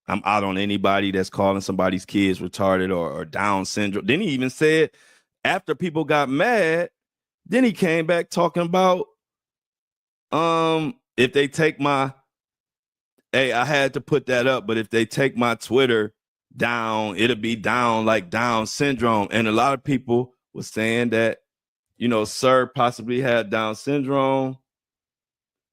Speaker 1: I'm out on anybody that's calling somebody's kids retarded or Down syndrome. Then he even said, after people got mad, then he came back talking about if they take my, hey, I had to put that up, but if they take my Twitter down, it'll be down like Down syndrome. And a lot of people were saying that, Sir possibly had Down syndrome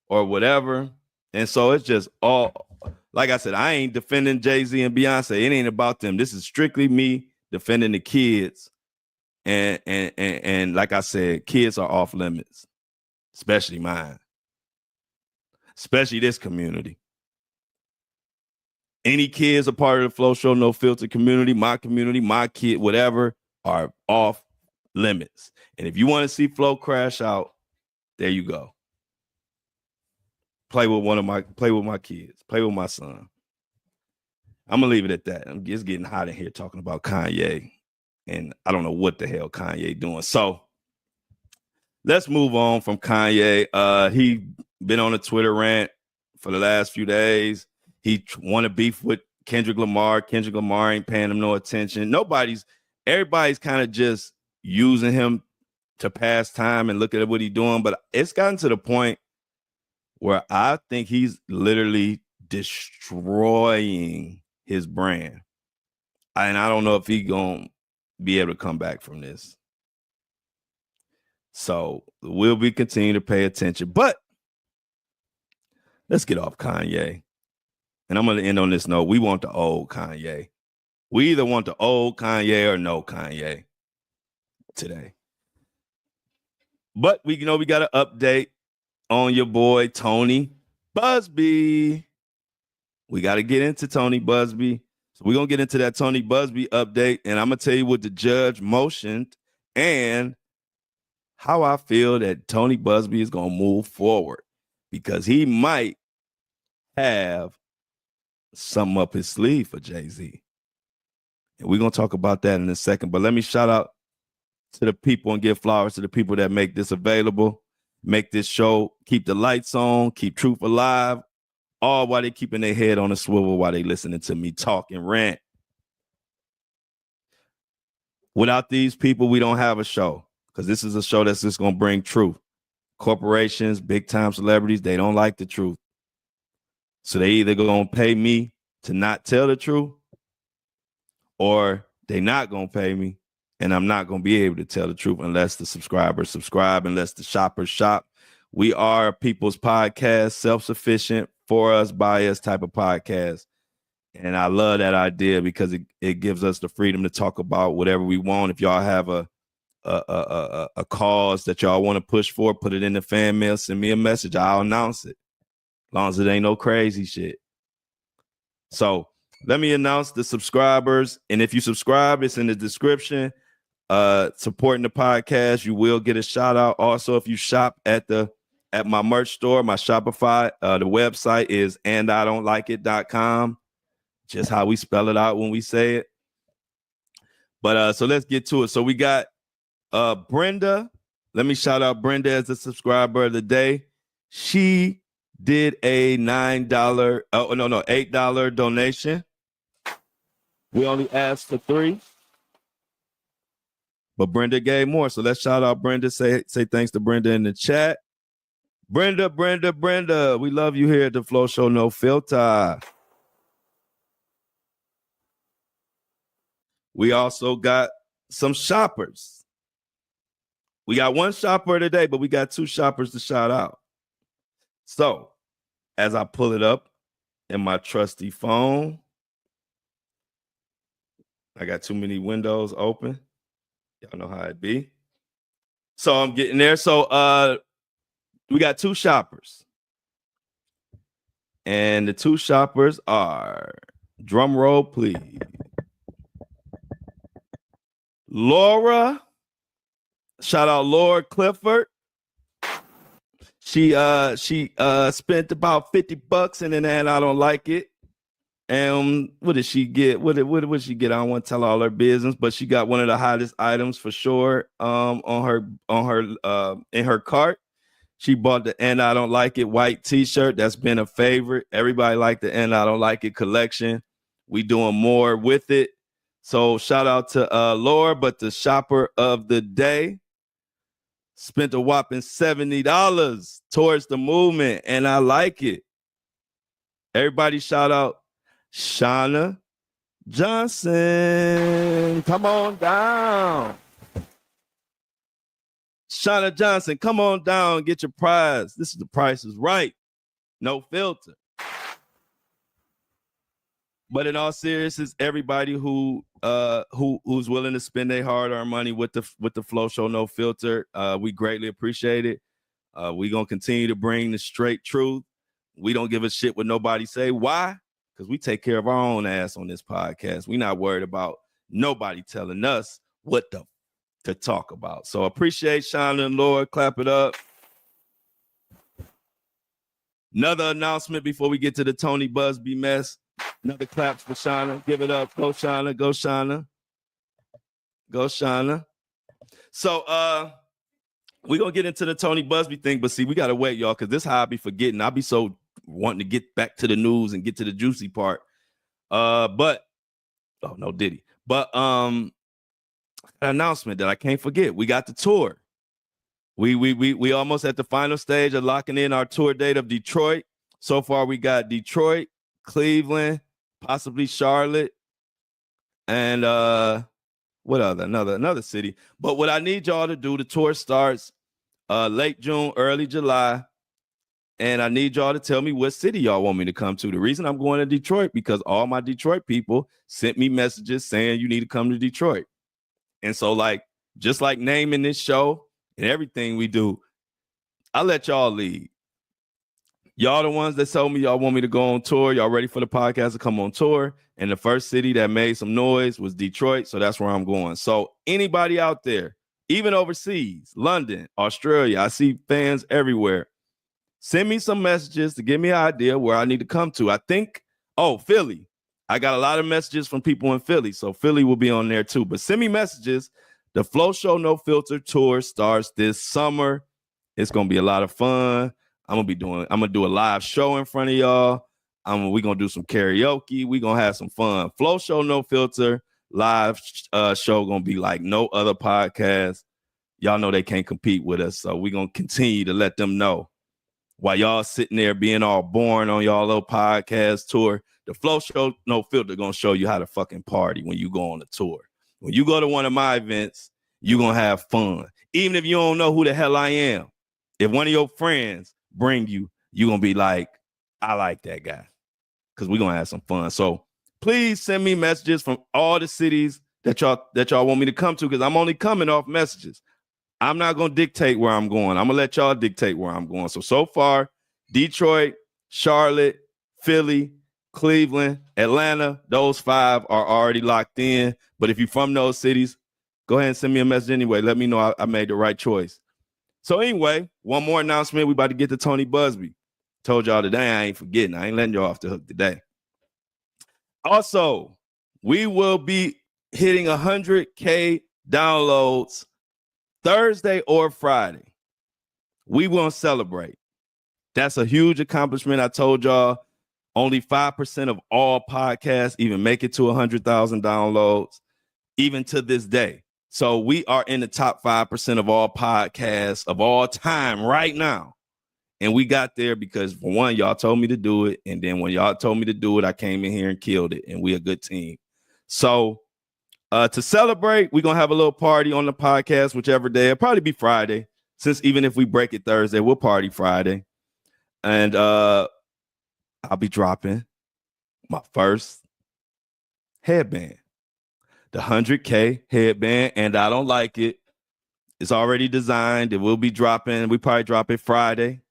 Speaker 1: or whatever. And so it's just all, like I said, I ain't defending Jay-Z and Beyonce. It ain't about them. This is strictly me defending the kids. And like I said, kids are off limits, especially mine, especially this community. Any kids a part of the Flow Show No Filter community, my kid, whatever, are off limits. And if you want to see Flow crash out, there you go. Play with my kids. Play with my son. I'm gonna leave it at that. It's getting hot in here talking about Kanye, and I don't know what the hell Kanye doing. So let's move on from Kanye. He been on a Twitter rant for the last few days. He want to beef with Kendrick Lamar. Kendrick Lamar ain't paying him no attention. Everybody's kind of just using him to pass time and look at what he's doing. But it's gotten to the point where I think he's literally destroying his brand. And I don't know if he's going to be able to come back from this. So we'll be continuing to pay attention. But let's get off Kanye and I'm going to end on this note. We want the old Kanye. We either want the old Kanye or no Kanye today. But we got an update on your boy Tony Busby. We got to get into Tony Busby. So we're going to get into that Tony Busby update, and I'm going to tell you what the judge motioned and how I feel that Tony Busby is going to move forward, because he might have something up his sleeve for Jay-Z. And we're going to talk about that in a second. But let me shout out to the people and give flowers to the people that make this available, make this show, keep the lights on, keep truth alive, all while they keeping their head on a swivel while they listening to me talk and rant. Without these people, we don't have a show, because this is a show that's just going to bring truth. Corporations, big time celebrities, they don't like the truth. So they either going to pay me to not tell the truth, or they not going to pay me, and I'm not going to be able to tell the truth unless the subscribers subscribe, unless the shoppers shop. We are a people's podcast, self-sufficient, for us, by us type of podcast. And I love that idea, because it gives us the freedom to talk about whatever we want. If y'all have a cause that y'all want to push for, put it in the fan mail, send me a message. I'll announce it, as long as it ain't no crazy shit. So let me announce the subscribers. And if you subscribe, it's in the description. Supporting the podcast, you will get a shout out. Also, if you shop at my merch store, my Shopify, the website is andidon'tlikeit.com. Just how we spell it out when we say it. But so let's get to it. So we got Brenda. Let me shout out Brenda as the subscriber of the day. She did a $8 donation. We only asked for 3, but Brenda gave more. So let's shout out Brenda. Say thanks to Brenda in the chat. Brenda, we love you here at the Flow Show No Filter. We also got some shoppers. We got one shopper today, but we got 2 shoppers to shout out. So as I pull it up in my trusty phone, I got too many windows open. Y'all know how it be. So I'm getting there. So we got 2 shoppers. And the 2 shoppers are, drum roll, please. Laura, shout out Laura Clifford. She spent about $50 in And I Don't Like It. And what did she get? What did she get? I don't want to tell all her business, but she got one of the hottest items for sure on her in her cart. She bought the And I Don't Like It white t-shirt. That's been a favorite. Everybody liked the And I Don't Like It collection. We doing more with it. So shout out to Laura, but the shopper of the day spent a whopping $70 towards the movement, and I like it. Everybody shout out Shauna Johnson. Come on down. Shauna Johnson, come on down and get your prize. This is The Price is Right. No filter. But in all seriousness, everybody who's willing to spend their hard-earned money with the Flow Show No Filter, we greatly appreciate it. We're gonna continue to bring the straight truth. We don't give a shit what nobody say. Why? Because we take care of our own ass on this podcast. We're not worried about nobody telling us what to talk about. So appreciate Shauna and Laura. Clap it up. Another announcement before we get to the Tony Busby mess. Another claps for Shauna. Give it up. Go Shauna. Go Shauna. Go Shauna. So we're gonna get into the Tony Busby thing, but see, we gotta wait, y'all, because this is how I be forgetting. I be so wanting to get back to the news and get to the juicy part. But oh no, Diddy. But an announcement that I can't forget. We got the tour. We almost at the final stage of locking in our tour date of Detroit. So far, we got Detroit, Cleveland, possibly Charlotte, and what other? Another city. But what I need y'all to do, the tour starts late June, early July. And I need y'all to tell me what city y'all want me to come to. The reason I'm going to Detroit, because all my Detroit people sent me messages saying you need to come to Detroit. And so, like, just like naming this show and everything we do, I let y'all lead. Y'all the ones that told me y'all want me to go on tour. Y'all ready for the podcast to come on tour. And the first city that made some noise was Detroit. So that's where I'm going. So anybody out there, even overseas, London, Australia, I see fans everywhere. Send me some messages to give me an idea where I need to come to. I think, Philly. I got a lot of messages from people in Philly. So Philly will be on there too. But send me messages. The Flow Show No Filter tour starts this summer. It's going to be a lot of fun. I'm going to do a live show in front of y'all. We're going to do some karaoke. We're going to have some fun. Flow Show No Filter live show going to be like no other podcast. Y'all know they can't compete with us. So we're going to continue to let them know. While y'all sitting there being all boring on y'all little podcast tour, the Flow Show No Filter going to show you how to fucking party when you go on a tour. When you go to one of my events, you're going to have fun. Even if you don't know who the hell I am. If one of your friends bring you, you're going to be like, I like that guy. Because we're going to have some fun. So please send me messages from all the cities that y'all want me to come to, because I'm only coming off messages. I'm not going to dictate where I'm going. I'm going to let y'all dictate where I'm going. So far, Detroit, Charlotte, Philly, Cleveland, Atlanta, those 5 are already locked in. But if you're from those cities, go ahead and send me a message anyway. Let me know I made the right choice. So anyway, one more announcement. We about to get to Tony Busby. Told y'all today, I ain't forgetting. I ain't letting y'all off the hook today. Also, we will be hitting 100K downloads Thursday or Friday. We won't celebrate. That's a huge accomplishment. I told y'all only 5% of all podcasts even make it to 100,000 downloads, even to this day. So we are in the top 5% of all podcasts of all time right now. And we got there because, for one, y'all told me to do it. And then when y'all told me to do it, I came in here and killed it. And we a good team. So to celebrate, we're going to have a little party on the podcast, whichever day. It'll probably be Friday, since even if we break it Thursday, we'll party Friday. And I'll be dropping my first headband, the 100K headband, and I don't like it. It's already designed. It will be dropping. We probably drop it Friday.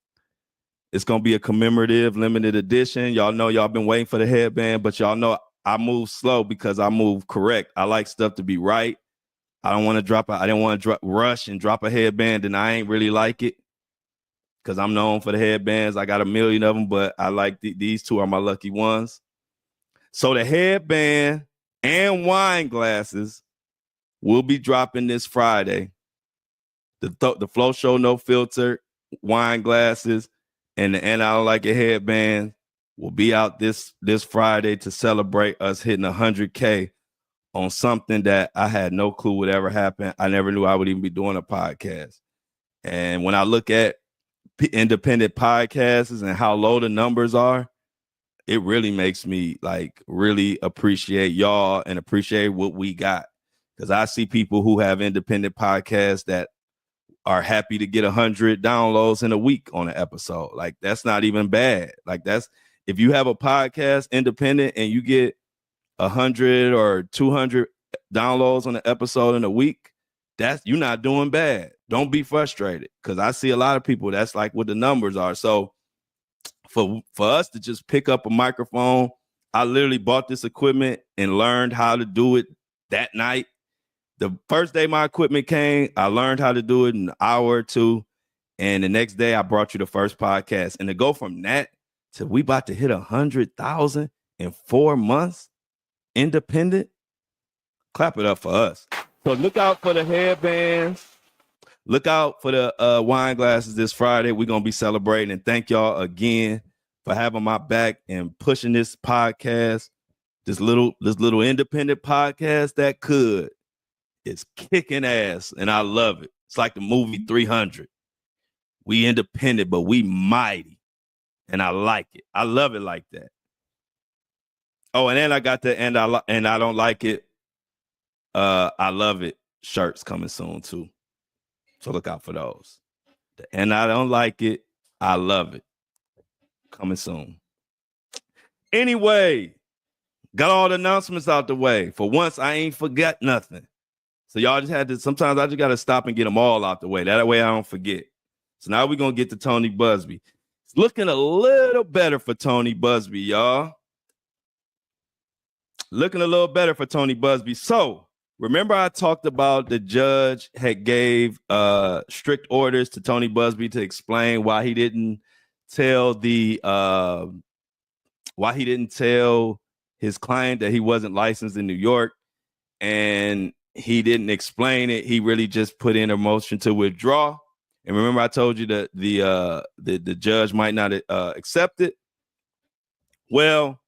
Speaker 1: It's going to be a commemorative limited edition. Y'all know y'all been waiting for the headband, but y'all know I move slow because I move correct. I like stuff to be right. I don't want to I didn't want to rush and drop a headband and I ain't really like it because I'm known for the headbands. I got a million of them, but I like these 2 are my lucky ones. So the headband and wine glasses will be dropping this Friday. The Flow Show No Filter wine glasses and the And I Don't Like It headband will be out this Friday to celebrate us hitting 100K on something that I had no clue would ever happen. I never knew I would even be doing a podcast. And when I look at independent podcasts and how low the numbers are, it really makes me like really appreciate y'all and appreciate what we got. Because I see people who have independent podcasts that are happy to get 100 downloads in a week on an episode. Like, that's not even bad. Like, that's, if you have a podcast independent and you get 100 or 200 downloads on an episode in a week, that's, you're not doing bad. Don't be frustrated, because I see a lot of people that's like what the numbers are. So for us to just pick up a microphone, I literally bought this equipment and learned how to do it that night. The first day my equipment came, I learned how to do it in an hour or 2. And the next day I brought you the first podcast. And to go from that to we about to hit 100,000 in 4 months, independent, clap it up for us. So look out for the headbands. Look out for the wine glasses this Friday. We're going to be celebrating. And thank y'all again for having my back and pushing this podcast, this little independent podcast that could. It's kicking ass, and I love it. It's like the movie 300. We independent, but we mighty, and I like it. I love it like that. Oh, and then I got the and I don't like it. I love it. Shirts coming soon too, so look out for those. And I don't like it. I love it. Coming soon. Anyway, got all the announcements out the way. For once, I ain't forgot nothing. So y'all just had to, sometimes I just got to stop and get them all out the way. That way I don't forget. So now we're going to get to Tony Busby. It's looking a little better for Tony Busby, y'all. Looking a little better for Tony Busby. So remember I talked about the judge had gave strict orders to Tony Busby to explain why he didn't tell his client that he wasn't licensed in New York, and he didn't explain it. He really just put in a motion to withdraw. And remember I told you that the judge might not accept it. Well,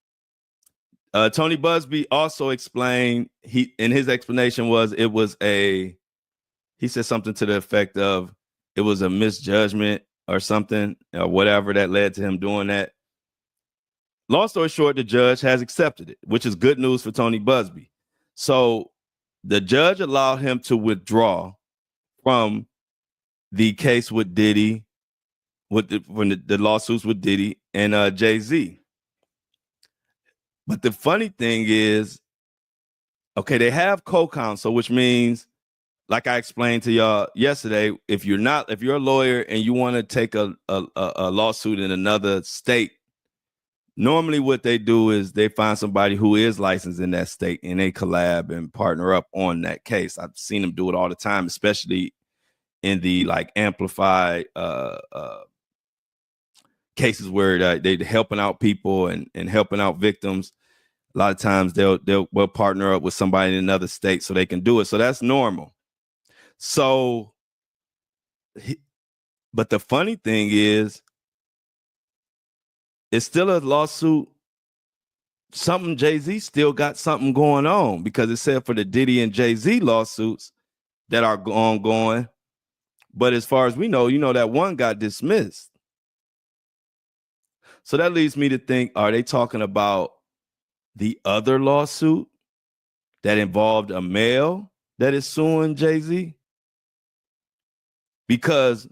Speaker 1: Tony Busby also explained, his explanation was he said something to the effect of it was a misjudgment or something or whatever that led to him doing that. Long story short, the judge has accepted it, which is good news for Tony Busby. So the judge allowed him to withdraw from the case with Diddy, with the lawsuits with Diddy and Jay-Z. But the funny thing is, okay, they have co-counsel, which means, like I explained to y'all yesterday, if you're a lawyer and you want to take a lawsuit in another state, normally what they do is they find somebody who is licensed in that state and they collab and partner up on that case. I've seen them do it all the time, especially in the like amplified cases where they're helping out people and helping out victims. A lot of times they'll partner up with somebody in another state so they can do it. So that's normal. So, but the funny thing is, it's still a lawsuit. Something Jay-Z still got something going on, because it said for the Diddy and Jay-Z lawsuits that are ongoing. But as far as we know, that one got dismissed. So that leads me to think, are they talking about the other lawsuit that involved a male that is suing Jay-Z? Because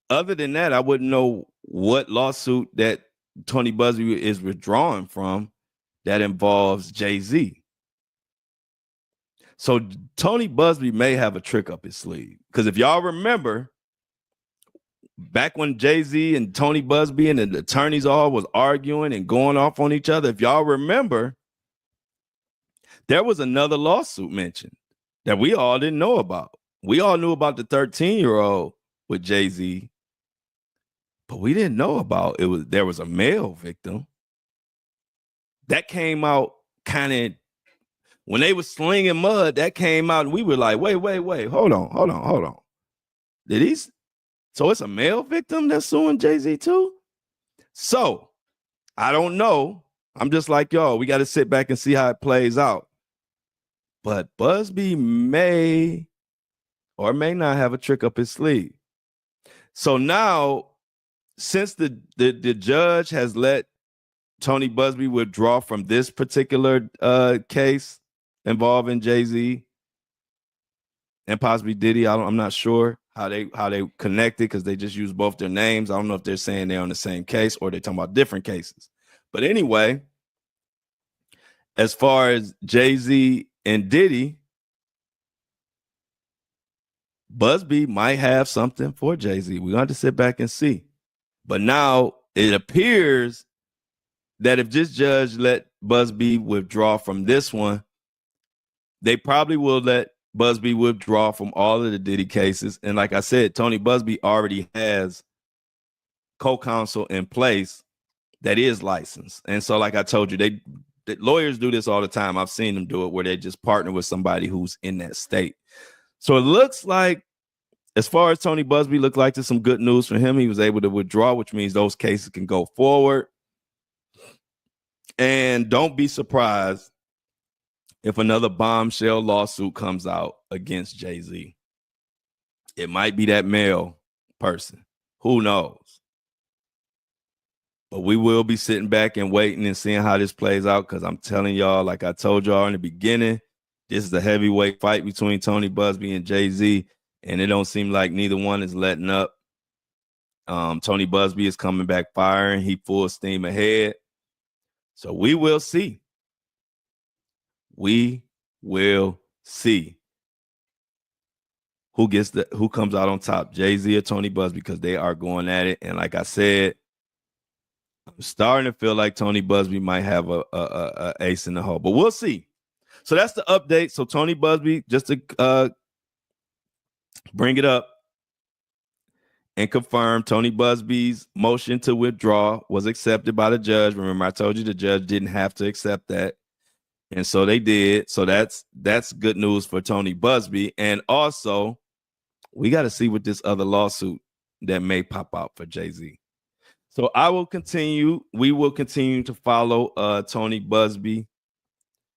Speaker 1: other than that, I wouldn't know what lawsuit that Tony Busby is withdrawing from that involves Jay-Z. So Tony Busby may have a trick up his sleeve. Because if y'all remember, back when Jay-Z and Tony Busby and the attorneys all was arguing and going off on each other, if y'all remember, there was another lawsuit mentioned that we all didn't know about. We all knew about the 13-year-old with Jay-Z, but we didn't know about there was a male victim. That came out kind of when they was slinging mud. That came out and we were like, wait, hold on. So it's a male victim that's suing Jay-Z too? So I don't know. I'm just like y'all. We got to sit back and see how it plays out. But Busby may or may not have a trick up his sleeve. So now, since the judge has let Tony Busby withdraw from this particular case involving Jay-Z and possibly Diddy, I'm not sure how they connected, because they just use both their names. I don't know if they're saying they're on the same case or they're talking about different cases. But anyway, as far as Jay-Z and Diddy, Busby might have something for Jay-Z. We're going to have to sit back and see. But now it appears that if this judge let Busby withdraw from this one, they probably will let Busby withdraw from all of the Diddy cases. And like I said, Tony Busby already has co-counsel in place that is licensed. And so like I told you, the lawyers do this all the time. I've seen them do it where they just partner with somebody who's in that state. So it looks like, as far as Tony Busby, looked like there's some good news for him. He was able to withdraw, which means those cases can go forward. And don't be surprised if another bombshell lawsuit comes out against Jay-Z. It might be that male person. Who knows? But we will be sitting back and waiting and seeing how this plays out, because I'm telling y'all, like I told y'all in the beginning, this is a heavyweight fight between Tony Busby and Jay-Z, and it don't seem like neither one is letting up. Tony Busby is coming back firing. He full steam ahead. So we will see. We will see who comes out on top, Jay-Z or Tony Busby, because they are going at it. And like I said, I'm starting to feel like Tony Busby might have a ace in the hole, but we'll see. So that's the update. So Tony Busby, just to bring it up and confirm, Tony Busby's motion to withdraw was accepted by the judge. Remember, I told you the judge didn't have to accept that. And so they did. So that's good news for Tony Busby. And also, we got to see what this other lawsuit that may pop out for Jay-Z. So we will continue to follow Tony Busby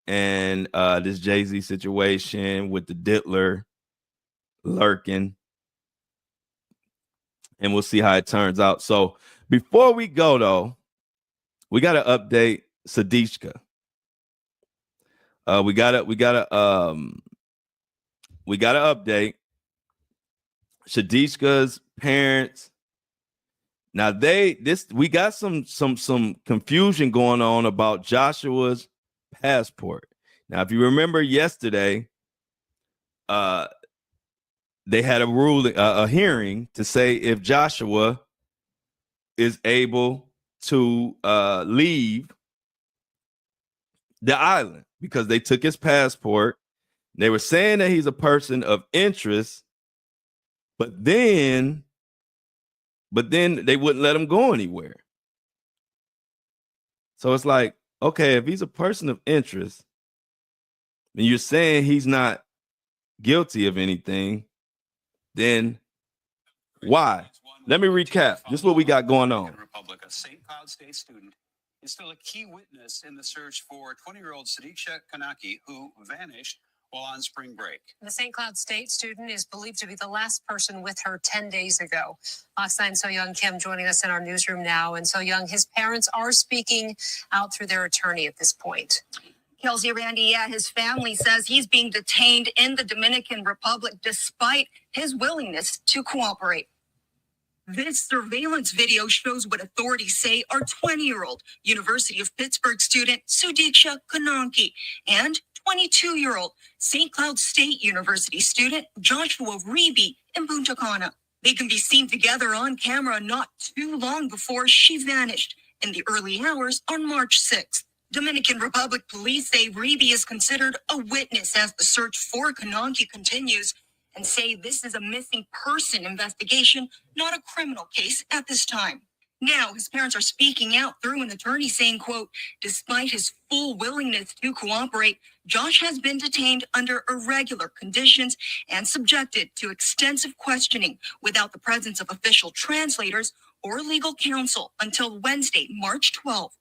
Speaker 1: and this Jay-Z situation with the diddler lurking. And we'll see how it turns out. So before we go, though, we got to update Sadishka. We gotta update Shadishka's parents. Now we got some confusion going on about Joshua's passport. Now, if you remember yesterday, they had a hearing to say if Joshua is able to leave the island, because they took his passport. They were saying that he's a person of interest, but then they wouldn't let him go anywhere. So it's like, okay, if he's a person of interest, and you're saying he's not guilty of anything, then why? Let me recap. This is what we got going on.
Speaker 3: Republic, a St. Cloud State student, is still a key witness in the search for 20-year-old Sadiqa Kanaki, who vanished while on spring break.
Speaker 4: The St. Cloud State student is believed to be the last person with her 10 days ago. Fox 9's So-Young Kim joining us in our newsroom now. And So-Young, his parents are speaking out through their attorney at this point.
Speaker 5: Kelsey, Randy, his family says he's being detained in the Dominican Republic despite his willingness to cooperate. This surveillance video shows what authorities say our 20-year-old University of Pittsburgh student Sadiqa Kanaki and 22-year-old St. Cloud State University student Joshua Reeby in Punta Cana. They can be seen together on camera not too long before she vanished in the early hours on March 6th. Dominican Republic police say Reeby is considered a witness as the search for Kanaki continues, and say this is a missing person investigation, not a criminal case at this time. Now, his parents are speaking out through an attorney saying, quote, despite his full willingness to cooperate, Josh has been detained under irregular conditions and subjected to extensive questioning without the presence of official translators or legal counsel until Wednesday, March 12th.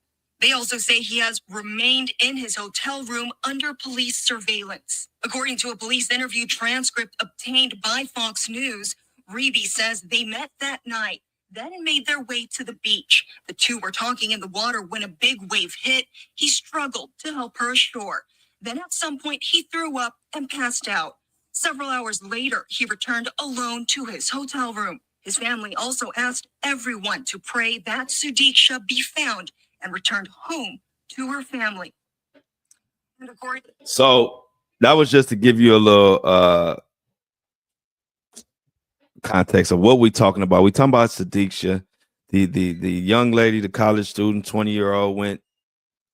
Speaker 5: They also say he has remained in his hotel room under police surveillance. According to a police interview transcript obtained by Fox News, Reeby says they met that night, then made their way to the beach. The two were talking in the water when a big wave hit. He struggled to help her ashore. Then at some point, he threw up and passed out. Several hours later, he returned alone to his hotel room. His family also asked everyone to pray that Sadiqa be found and returned home to her family.
Speaker 1: So that was just to give you a little context of what we're talking about. We're talking about Sadiqa, the young lady, the college student, 20-year-old, went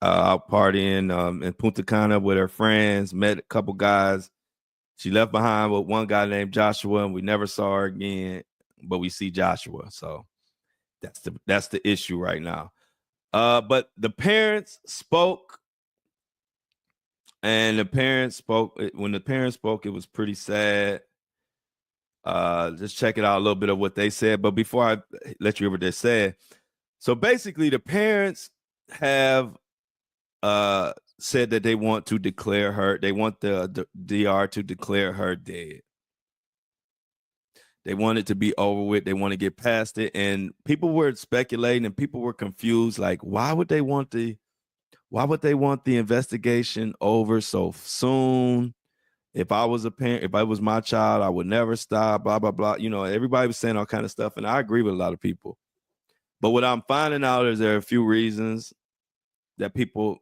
Speaker 1: out partying in Punta Cana with her friends, met a couple guys. She left behind with one guy named Joshua, and we never saw her again, but we see Joshua. So that's the issue right now. But the parents spoke, and when the parents spoke, it was pretty sad. Just check it out, a little bit of what they said. But before I let you hear what they said, so basically the parents have said that they want to declare her, they want the DR to declare her dead. They want it to be over with. They want to get past it. And people were speculating and people were confused. Like, why would they want the investigation over so soon? If I was a parent, if I was my child, I would never stop, blah, blah, blah. You know, everybody was saying all kind of stuff. And I agree with a lot of people. But what I'm finding out is there are a few reasons that people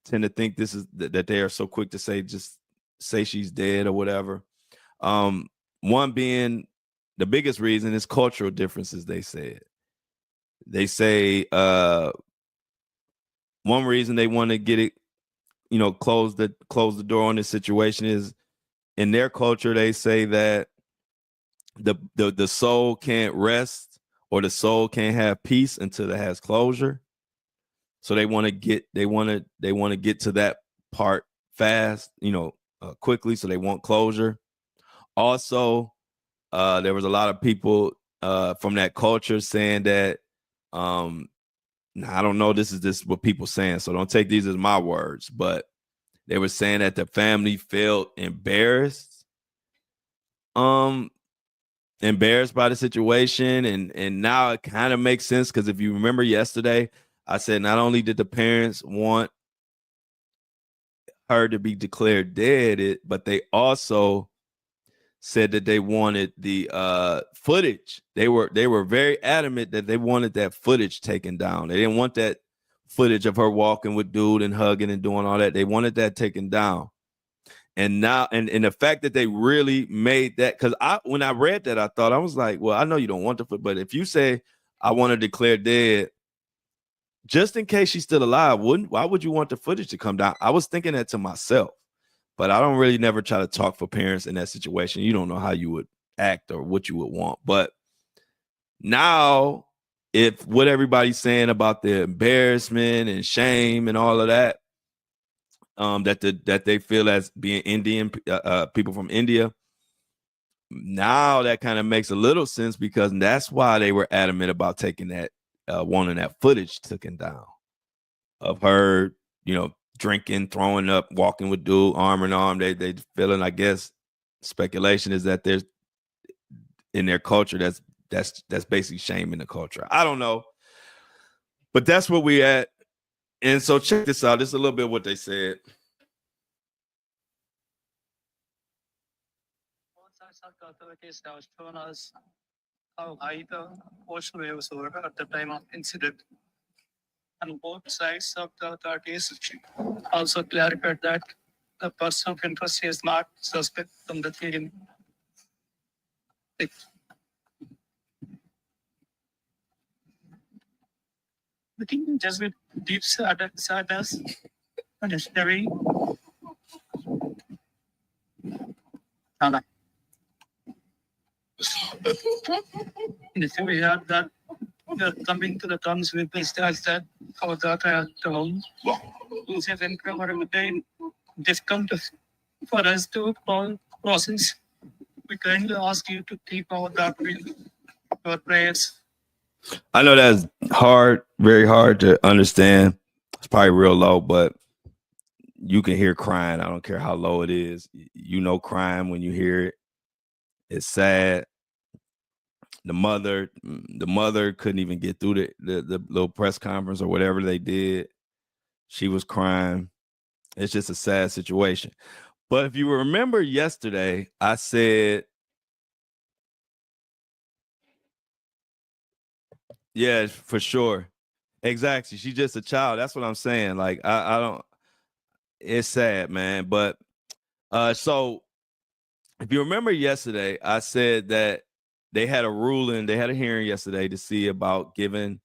Speaker 1: tend to think this is that they are so quick to say, just say she's dead or whatever. One being the biggest reason is cultural differences, they said. They say one reason they want to get it, you know, close the door on this situation is in their culture, they say that the soul can't rest or the soul can't have peace until it has closure. So they want to get to that part fast, you know, quickly. So they want closure. Also, there was a lot of people from that culture saying that I don't know, this is what people saying, so don't take these as my words, but they were saying that the family felt embarrassed by the situation, and now it kind of makes sense, because if you remember yesterday, I said not only did the parents want her to be declared dead, but they also said that they wanted the footage. They were very adamant that they wanted that footage taken down. They didn't want that footage of her walking with dude and hugging and doing all that. They wanted that taken down. And now, and the fact that they really made that, because when I read that, I thought, I was like, well, I know you don't want the footage, but if you say I want to declare dead, just in case she's still alive, why would you want the footage to come down? I was thinking that to myself. But I don't really never try to talk for parents in that situation. You don't know how you would act or what you would want. But now, if what everybody's saying about the embarrassment and shame and all of that, that they feel as being Indian people from India, now that kind of makes a little sense, because that's why they were adamant about taking that, wanting that footage taken down of her, you know, drinking, throwing up, walking with dude arm in arm. They feeling, I guess, speculation is that there's in their culture that's basically shaming the culture. I don't know, but that's where we at. And so check this out. This is a little bit what they said.
Speaker 6: Authorities have shown us how high the ocean waves were at the time of incident, and both sides of the authorities also clarified that the person of interest is not suspect from the killing. The king just with deep sadness and history. We heard that we are coming to the terms with the stars that our daughter at home. It's an incredible day. Difficult for us to process. We kindly ask you to keep our daughter in your prayers.
Speaker 1: I know that's hard, very hard to understand. It's probably real low, but you can hear crying. I don't care how low it is. You know, crying when you hear it. It's sad. The mother couldn't even get through the little press conference or whatever they did. She was crying. It's just a sad situation. But if you remember yesterday, I said, yeah, for sure. Exactly. She's just a child. That's what I'm saying. Like, I don't, it's sad, man. But so if you remember yesterday, I said that they had a hearing yesterday to see about giving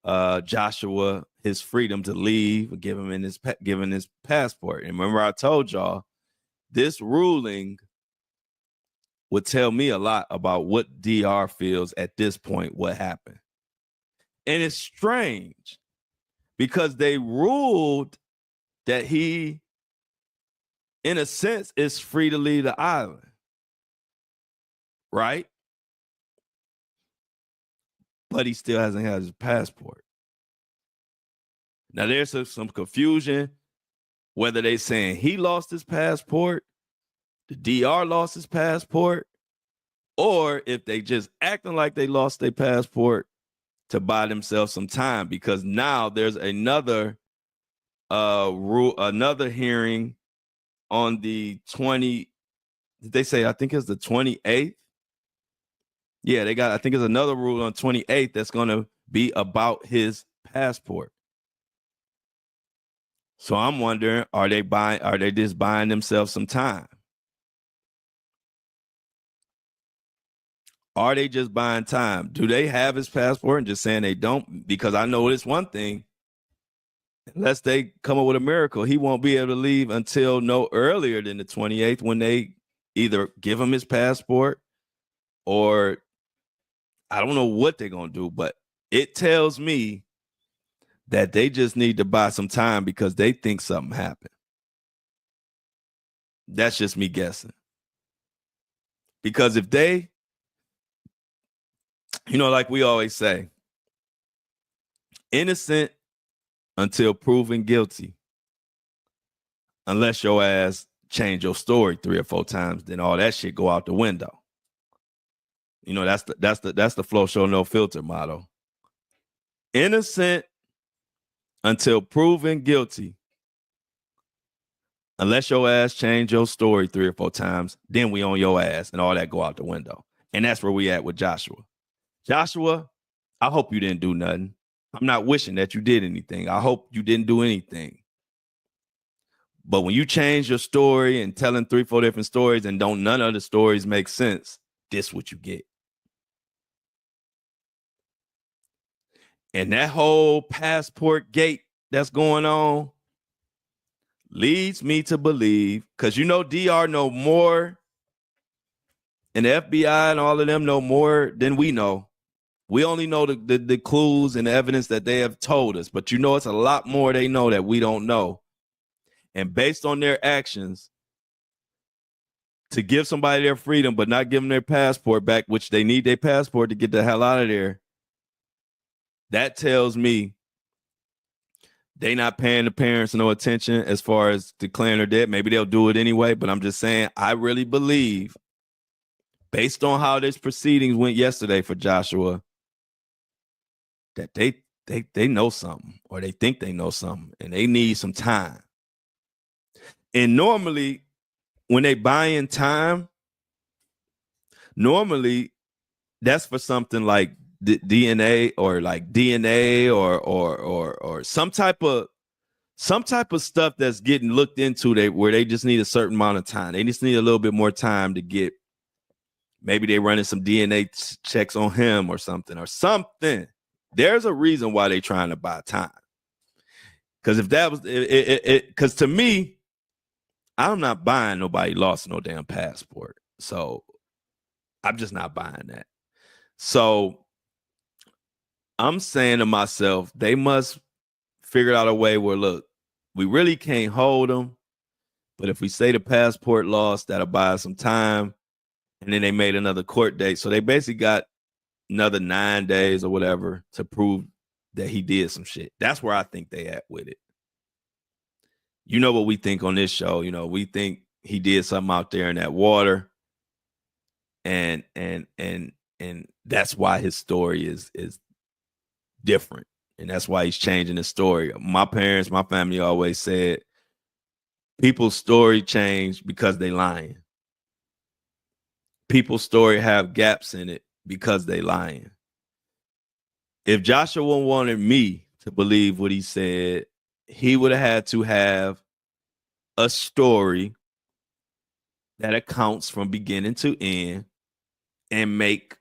Speaker 1: Joshua his freedom to leave, giving his passport. And remember, I told y'all this ruling would tell me a lot about what DR feels at this point, what happened. And it's strange because they ruled that he, in a sense, is free to leave the island, right? But he still hasn't had his passport. Now, there's some confusion whether they saying he lost his passport, the DR lost his passport, or if they just acting like they lost their passport to buy themselves some time, because now there's another hearing on the 20. Did they say? I think it's the 28th. Yeah, they got. I think it's another rule on 28th that's going to be about his passport. So I'm wondering, are they just buying themselves some time? Are they just buying time? Do they have his passport and just saying they don't? Because I know this one thing. Unless they come up with a miracle, he won't be able to leave until no earlier than the 28th when they either give him his passport or I don't know what they're going to do, but it tells me that they just need to buy some time because they think something happened. That's just me guessing. Because if they, like we always say, innocent until proven guilty, unless your ass change your story 3 or 4 times, then all that shit go out the window. That's the Flow Show No Filter motto. Innocent until proven guilty, unless your ass change your story 3 or 4 times, then we on your ass and all that go out the window. And that's where we at with Joshua. Joshua, I hope you didn't do nothing. I'm not wishing that you did anything. I hope you didn't do anything. But when you change your story and telling 3, 4 different stories and none of the stories make sense, this what you get. And that whole passport gate that's going on leads me to believe, because DR know more, and the FBI and all of them know more than we know. We only know the clues and the evidence that they have told us, but it's a lot more they know that we don't know. And based on their actions, to give somebody their freedom but not give them their passport back, which they need their passport to get the hell out of there, that tells me they not paying the parents no attention as far as declaring their debt. Maybe they'll do it anyway, but I'm just saying, I really believe, based on how this proceedings went yesterday for Joshua, that they know something, or they think they know something, and they need some time. And normally, when they buy in time, normally that's for something like DNA or some type of stuff that's getting looked into where they just need a certain amount of time. They just need a little bit more time to get, maybe they running some DNA checks on him or something. There's a reason why they trying to buy time. Because if that was it, because to me, I'm not buying nobody lost no damn passport. So I'm just not buying that. So I'm saying to myself, they must figure out a way where, look, we really can't hold them. But if we say the passport lost, that'll buy us some time. And then they made another court date. So they basically got another 9 days or whatever to prove that he did some shit. That's where I think they at with it. You know what we think on this show. We think he did something out there in that water. And that's why his story is different. And that's why he's changing his story. My parents, my family always said people's story change because they lying. People's story have gaps in it because they lying. If Joshua wanted me to believe what he said, he would have had to have a story that accounts from beginning to end and make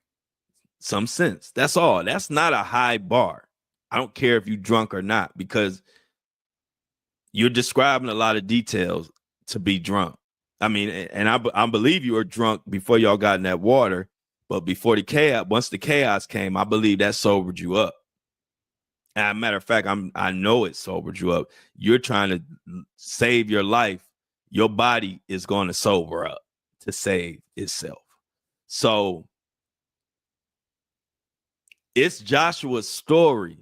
Speaker 1: some sense. That's all. That's not a high bar. I don't care if you're drunk or not, because you're describing a lot of details to be drunk. I mean, and I believe you were drunk before y'all got in that water, but before the chaos, once the chaos came, I believe that sobered you up. As a matter of fact, I know it sobered you up. You're trying to save your life. Your body is going to sober up to save itself. So it's Joshua's story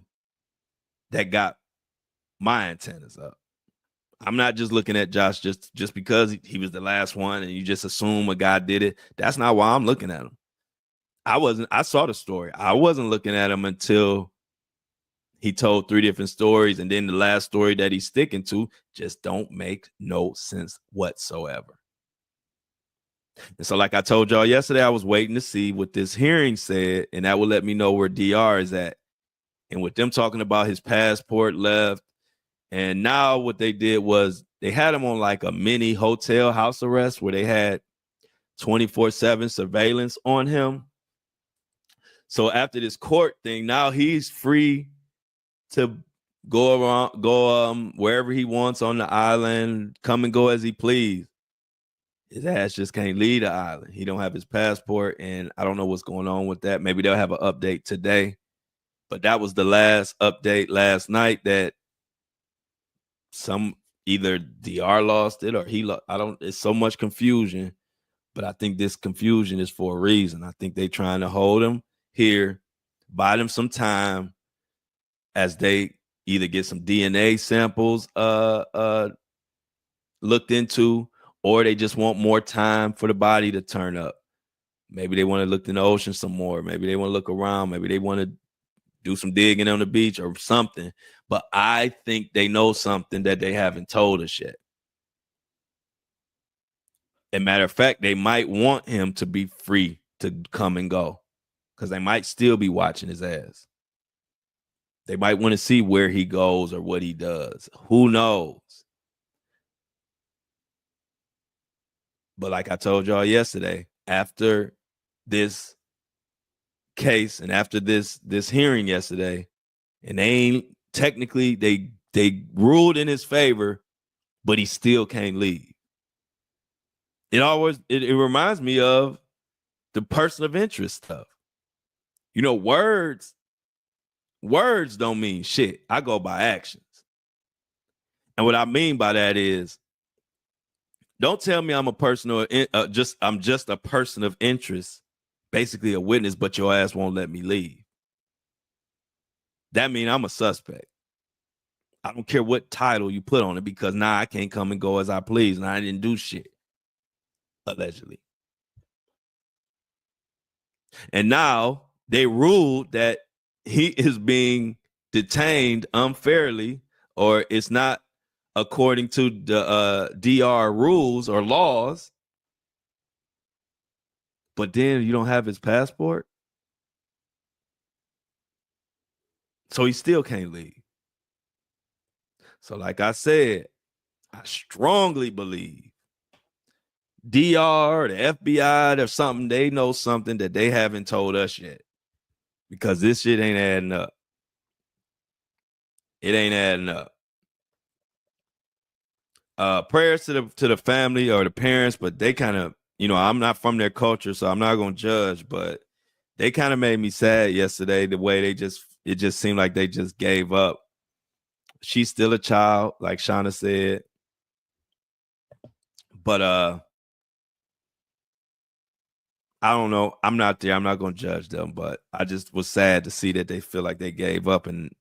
Speaker 1: that got my antennas up. I'm not just looking at Josh just because he was the last one and you just assume a guy did it. That's not why I'm looking at him. I saw the story. I wasn't looking at him until he told 3 different stories, and then the last story that he's sticking to just don't make no sense whatsoever. And so, like I told y'all yesterday, I was waiting to see what this hearing said, and that would let me know where DR is at. And with them talking about his passport left, and now what they did was they had him on like a mini hotel house arrest where they had 24/7 surveillance on him. So after this court thing, now he's free to go around, go wherever he wants on the island, come and go as he please. His ass just can't leave the island. He don't have his passport, and I don't know what's going on with that. Maybe they'll have an update today. But that was the last update last night, that either DR lost it or he lost. It's so much confusion, but I think this confusion is for a reason. I think they're trying to hold him here, buy them some time as they either get some DNA samples looked into, or they just want more time for the body to turn up. Maybe they want to look in the ocean some more. Maybe they want to look around. Maybe they want to do some digging on the beach or something. But I think they know something that they haven't told us yet. As a matter of fact, they might want him to be free to come and go, because they might still be watching his ass. They might want to see where he goes or what he does. Who knows? But like I told y'all yesterday, after this case and after this hearing yesterday, and they ruled in his favor, but he still can't leave. It reminds me of the person of interest stuff. You know, words don't mean shit. I go by actions. And what I mean by that is, don't tell me I'm a person I'm just a person of interest, basically a witness, but your ass won't let me leave. That means I'm a suspect. I don't care what title you put on it, because now I can't come and go as I please, and I didn't do shit, allegedly. And now they ruled that he is being detained unfairly, or it's not according to the DR rules or laws. But then you don't have his passport, so he still can't leave. So like I said, I strongly believe DR, the FBI, or something, they know something that they haven't told us yet, because this shit ain't adding up. It ain't adding up. Prayers to the family or the parents, but they kind of, I'm not from their culture, so I'm not gonna judge, but they kind of made me sad yesterday, the way it just seemed like they just gave up. She's still a child, like Shauna said, but I don't know. I'm not there. I'm not gonna judge them, but I just was sad to see that they feel like they gave up. And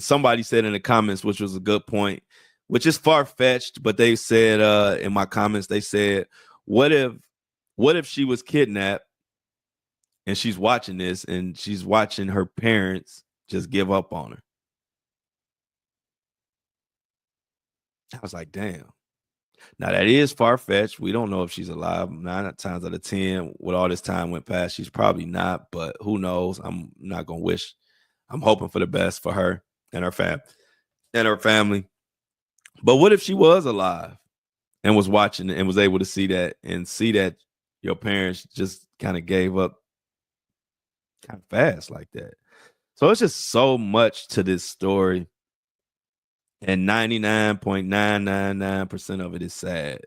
Speaker 1: somebody said in the comments, which was a good point, which is far-fetched, but they said in my comments, they said, what if she was kidnapped and she's watching this and she's watching her parents just give up on her? I was like, damn. Now that is far-fetched. We don't know if she's alive. 9 times out of 10, with all this time went past, she's probably not, but who knows? I'm not gonna wish. I'm hoping for the best for her and her family. But what if she was alive and was watching and was able to see that your parents just kind of gave up kind of fast like that? So it's just so much to this story. And 99.999% of it is sad.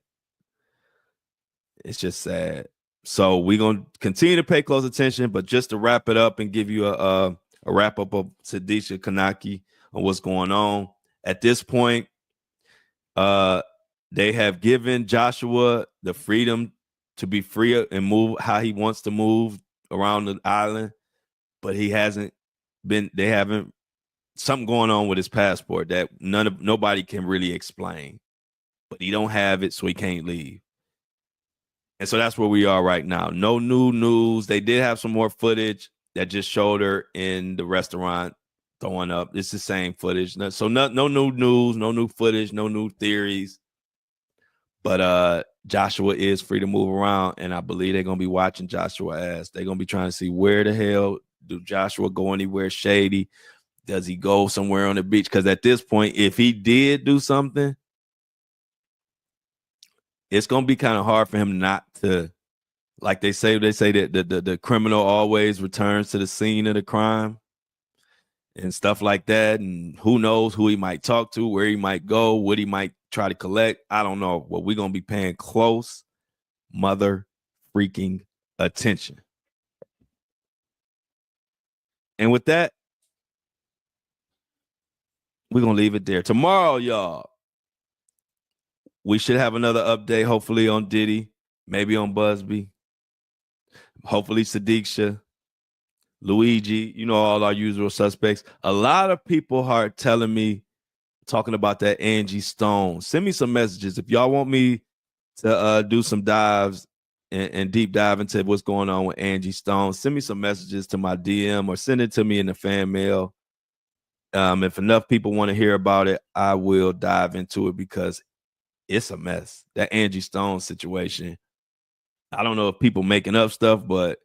Speaker 1: It's just sad. So we're going to continue to pay close attention, but just to wrap it up and give you a wrap up of Sadisha Kanaki on what's going on. At this point, they have given Joshua the freedom to be free and move how he wants to move around the island, but they haven't something going on with his passport that nobody can really explain, but he don't have it, so he can't leave. And so that's where we are right now. No new news. They did have some more footage that just showed her in the restaurant throwing up. It's the same footage. So no new news, no new footage, no new theories. But Joshua is free to move around, and I believe they're gonna be watching Joshua ass. They're gonna be trying to see where the hell do Joshua go anywhere shady. Does he go somewhere on the beach? Because at this point, if he did do something, it's gonna be kind of hard for him not to, like they say that the criminal always returns to the scene of the crime and stuff like that. And who knows who he might talk to, where he might go, what he might try to collect. I don't know. But we're gonna be paying close mother freaking attention. And with that, we're gonna leave it there. Tomorrow, y'all, we should have another update, hopefully on Diddy, maybe on Busby, hopefully Sadiq, Luigi, all our usual suspects. A lot of people are telling me, talking about that Angie Stone. Send me some messages. If y'all want me to do some dives and deep dive into what's going on with Angie Stone, send me some messages to my DM or send it to me in the fan mail. If enough people want to hear about it, I will dive into it because it's a mess. That Angie Stone situation. I don't know if people making up stuff, but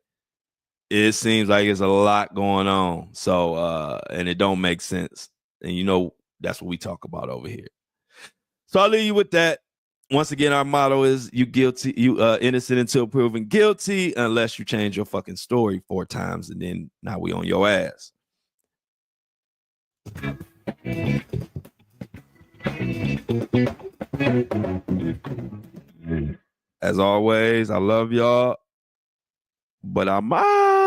Speaker 1: it seems like it's a lot going on. So, and it don't make sense. And that's what we talk about over here. So I'll leave you with that. Once again, our motto is you innocent until proven guilty, unless you change your fucking story 4 times, and then now we on your ass. As always, I love y'all, but I'm out.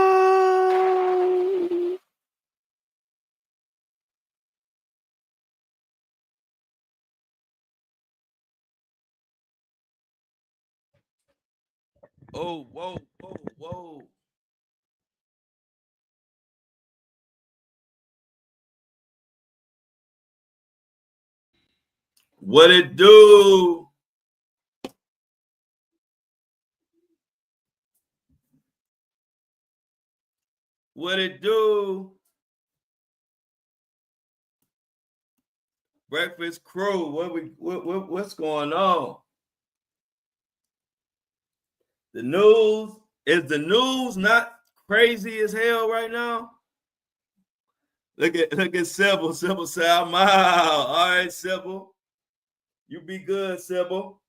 Speaker 1: Oh, whoa. What it do? What it do? Breakfast crew. What's going on? The news, is the news not crazy as hell right now? Look at Sybil. Sybil say, I'm out. All right, Sybil. You be good, Sybil.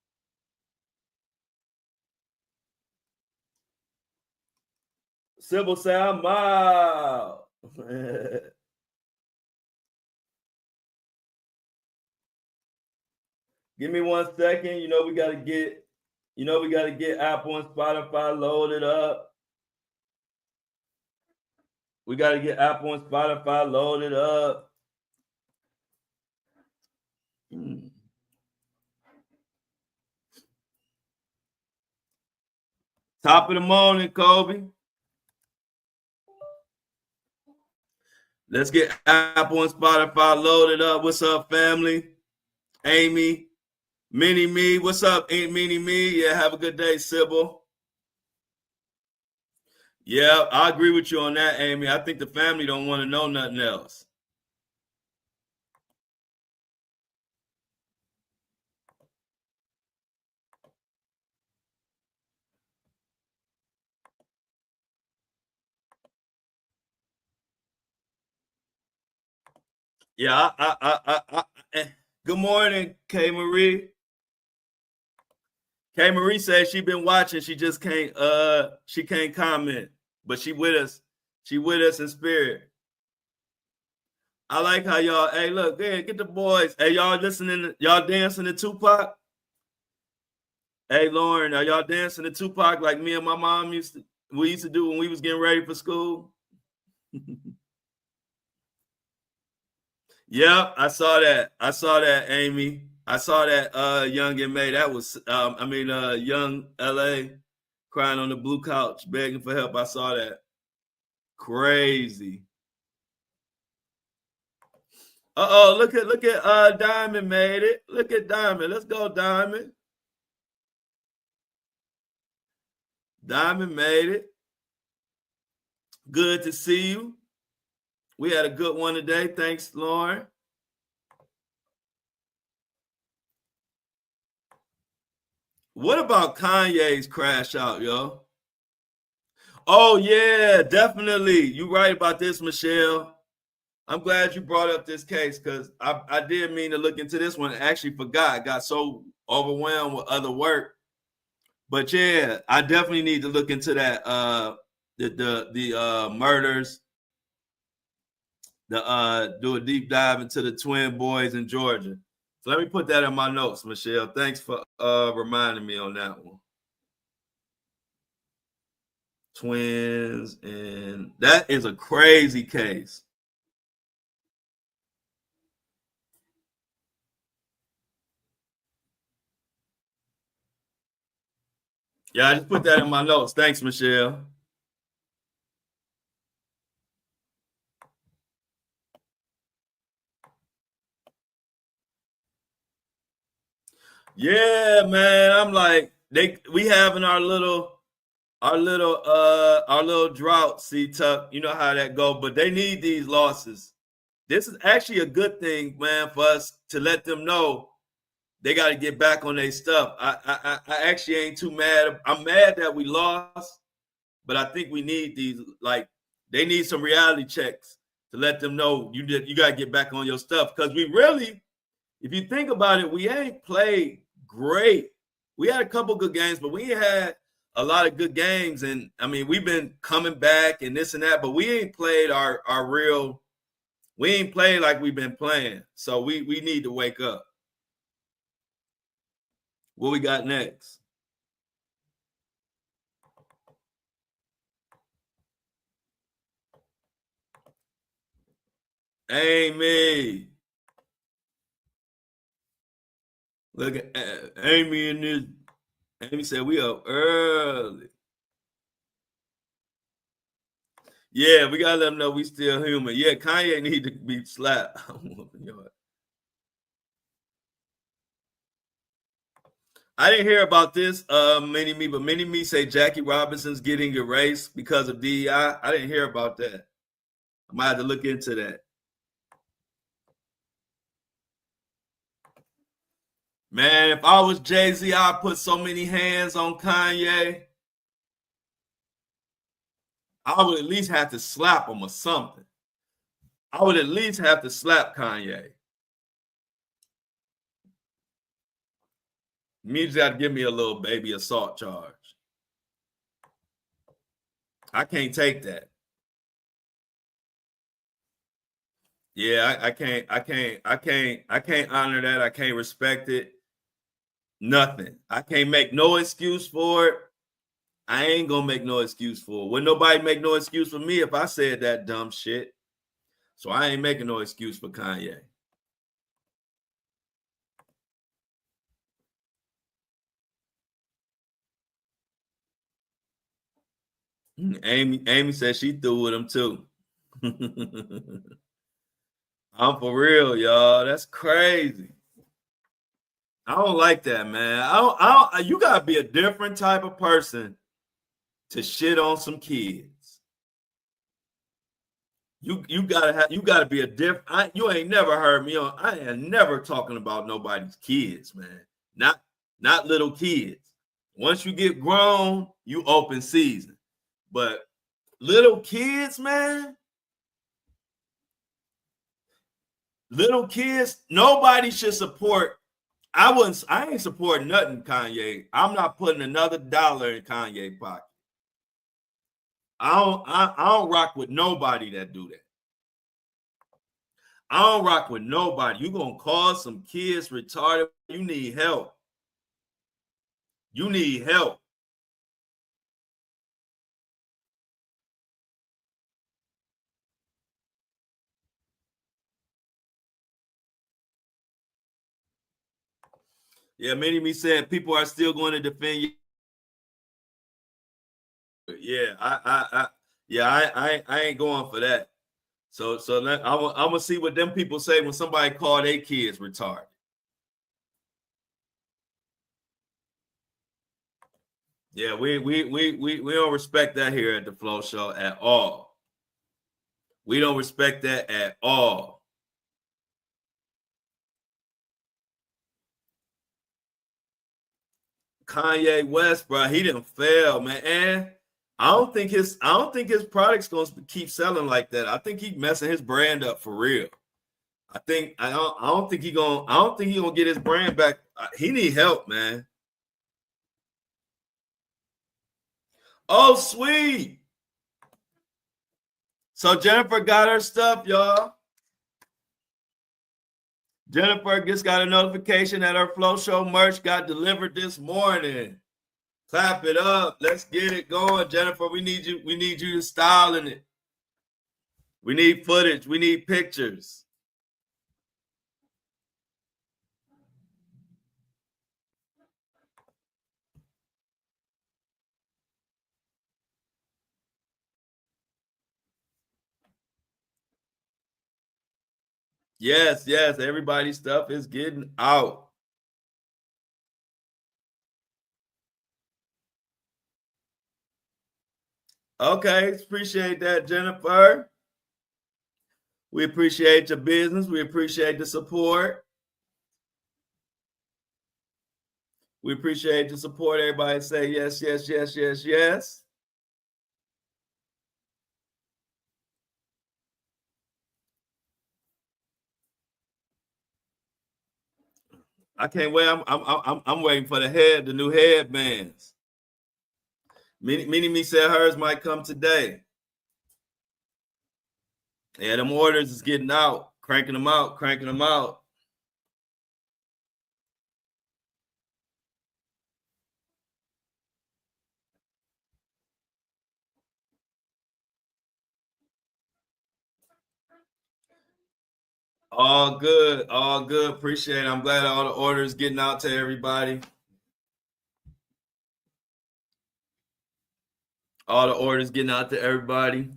Speaker 1: Sybil say, I'm out. Give me 1 second. We gotta get Apple and Spotify loaded up. We gotta get Apple and Spotify loaded up. Top of the morning, Kobe. Let's get Apple and Spotify loaded up. What's up, family? Amy, Mini Me. What's up, Aunt Mini Me? Yeah, have a good day, Sybil. Yeah, I agree with you on that, Amy. I think the family don't want to know nothing else. Yeah, good morning, K Marie. K Marie says she been watching. She just can't comment, but she with us. She with us in spirit. I like how y'all, hey, look, hey, get the boys. Hey, y'all listening, y'all dancing to Tupac? Hey, Lauren, are y'all dancing to Tupac like me and my mom used to do when we was getting ready for school? Yep, I saw that, Amy. I saw that Young and May. That was Young LA crying on the blue couch, begging for help. I saw that. Crazy. Look at Diamond made it. Look at Diamond. Let's go, Diamond. Diamond made it. Good to see you. We had a good one today. Thanks, Lauren. What about Kanye's crash out, yo? Oh, yeah, definitely. You're right about this, Michelle. I'm glad you brought up this case because I did mean to look into this one. I actually forgot. I got so overwhelmed with other work. But yeah, I definitely need to look into that. The murders. Do a deep dive into the twin boys in Georgia. So let me put that in my notes, Michelle. Thanks for reminding me on that one. Twins, and that is a crazy case. Yeah, I just put that in my notes. Thanks, Michelle. Yeah, man. I'm like, we having our little drought, see Tuck. You know how that go, but they need these losses. This is actually a good thing, man, for us to let them know they got to get back on their stuff. I actually ain't too mad. I'm mad that we lost, but I think we need these. Like, they need some reality checks to let them know you got to get back on your stuff, because we really, if you think about it, we ain't played great. We had a couple good games, but we had a lot of good games, and I mean, we've been coming back and this and that, but we ain't played our real. We ain't played like we've been playing, so we need to wake up. What we got next? Amy. Look at Amy in this. Amy said we up early. Yeah, we gotta let them know we still human. Yeah, Kanye need to be slapped. I didn't hear about this, Mini Me, but Mini Me say Jackie Robinson's getting erased because of DEI. I didn't hear about that. I might have to look into that. Man, if I was Jay-Z, I'd put so many hands on Kanye. I would at least have to slap him or something. I would at least have to slap Kanye. You just got to give me a little baby assault charge. I can't take that. Yeah, I can't honor that. I can't respect it. Nothing. I can't make no excuse for it. I ain't gonna make no excuse for it. Wouldn't nobody make no excuse for me if I said that dumb shit. So I ain't making no excuse for Kanye. Amy said she threw with him too. I'm for real, y'all. That's crazy. I don't like that, man. You gotta be a different type of person to shit on some kids. You gotta be a different. You ain't never heard me on. I am never talking about nobody's kids, man. Not little kids. Once you get grown, you open season. But little kids, man. Little kids, nobody should support. I ain't supporting nothing, Kanye. I'm not putting another dollar in Kanye's pocket. I don't rock with nobody that do that. I don't rock with nobody. You gonna cause some kids retarded. You need help. You need help. Yeah, many of me said people are still going to defend you. Yeah, I ain't going for that. So I'm gonna see what them people say when somebody call their kids retarded. Yeah, we don't respect that here at the Flow Show at all. We don't respect that at all. Kanye West, bro, he didn't fail, man. And I don't think his product's gonna keep selling like that. I think he's messing his brand up for real. I don't think he gonna get his brand back. He need help, man. Oh, sweet. So Jennifer got her stuff, y'all. Jennifer just got a notification that her Flow Show merch got delivered this morning. Clap it up. Let's get it going, Jennifer. We need you to style in it. We need footage. We need pictures. Yes, everybody's stuff is getting out. Okay, appreciate that, Jennifer. We appreciate your business. We appreciate the support. We appreciate the support. Everybody say yes, yes, yes, yes, yes. I can't wait. I'm waiting for the new headbands. Me said hers might come today. Yeah, them orders is getting out, cranking them out. All good. Appreciate it. I'm glad all the orders getting out to everybody. All the orders getting out to everybody.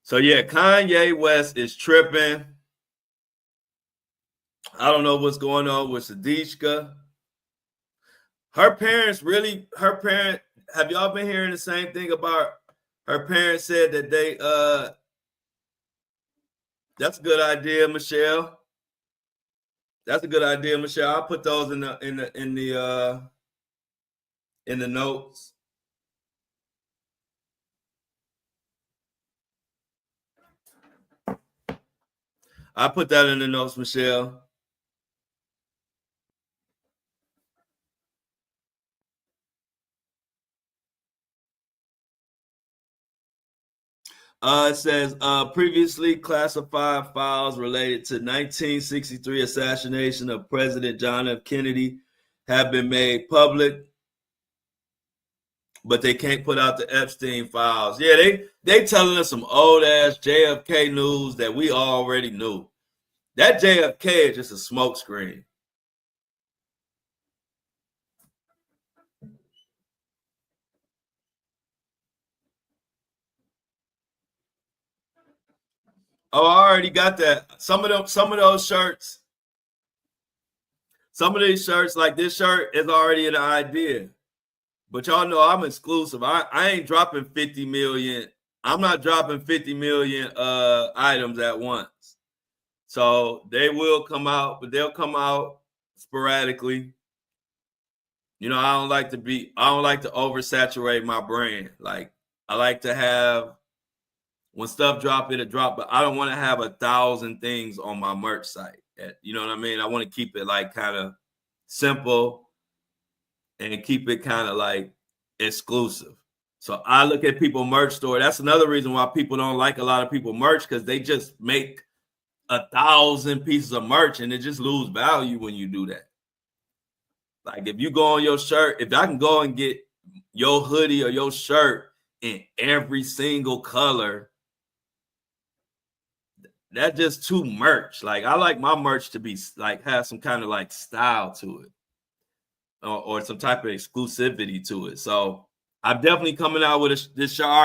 Speaker 1: So yeah, Kanye West is tripping. I don't know what's going on with Sadishka. Have y'all been hearing the same thing about her parents said that they that's a good idea, Michelle. That's a good idea, Michelle. I'll put those in the notes. I put that in the notes, Michelle. It says previously classified files related to 1963 assassination of President John F. Kennedy have been made public, but they can't put out the Epstein files. Yeah, they telling us some old ass JFK news that we already knew. That JFK is just a smokescreen. Oh, I already got that. Some of those shirts. Some of these shirts, like this shirt, is already an idea. But y'all know I'm exclusive. I ain't dropping 50 million. I'm not dropping 50 million items at once. So they will come out, but they'll come out sporadically. You know, I don't like to oversaturate my brand. Like I like to have when stuff drop, it'll drop, but I don't want to have 1,000 things on my merch site. You know what I mean? I want to keep it like kind of simple and keep it kind of like exclusive. So I look at people merch store. That's another reason why people don't like a lot of people merch, because they just make 1,000 pieces of merch and it just lose value when you do that. Like if you go on your shirt, if I can go and get your hoodie or your shirt in every single color, that's just too merch. Like I like my merch to be like have some kind of like style to it, or some type of exclusivity to it. So I'm definitely coming out with this shirt. I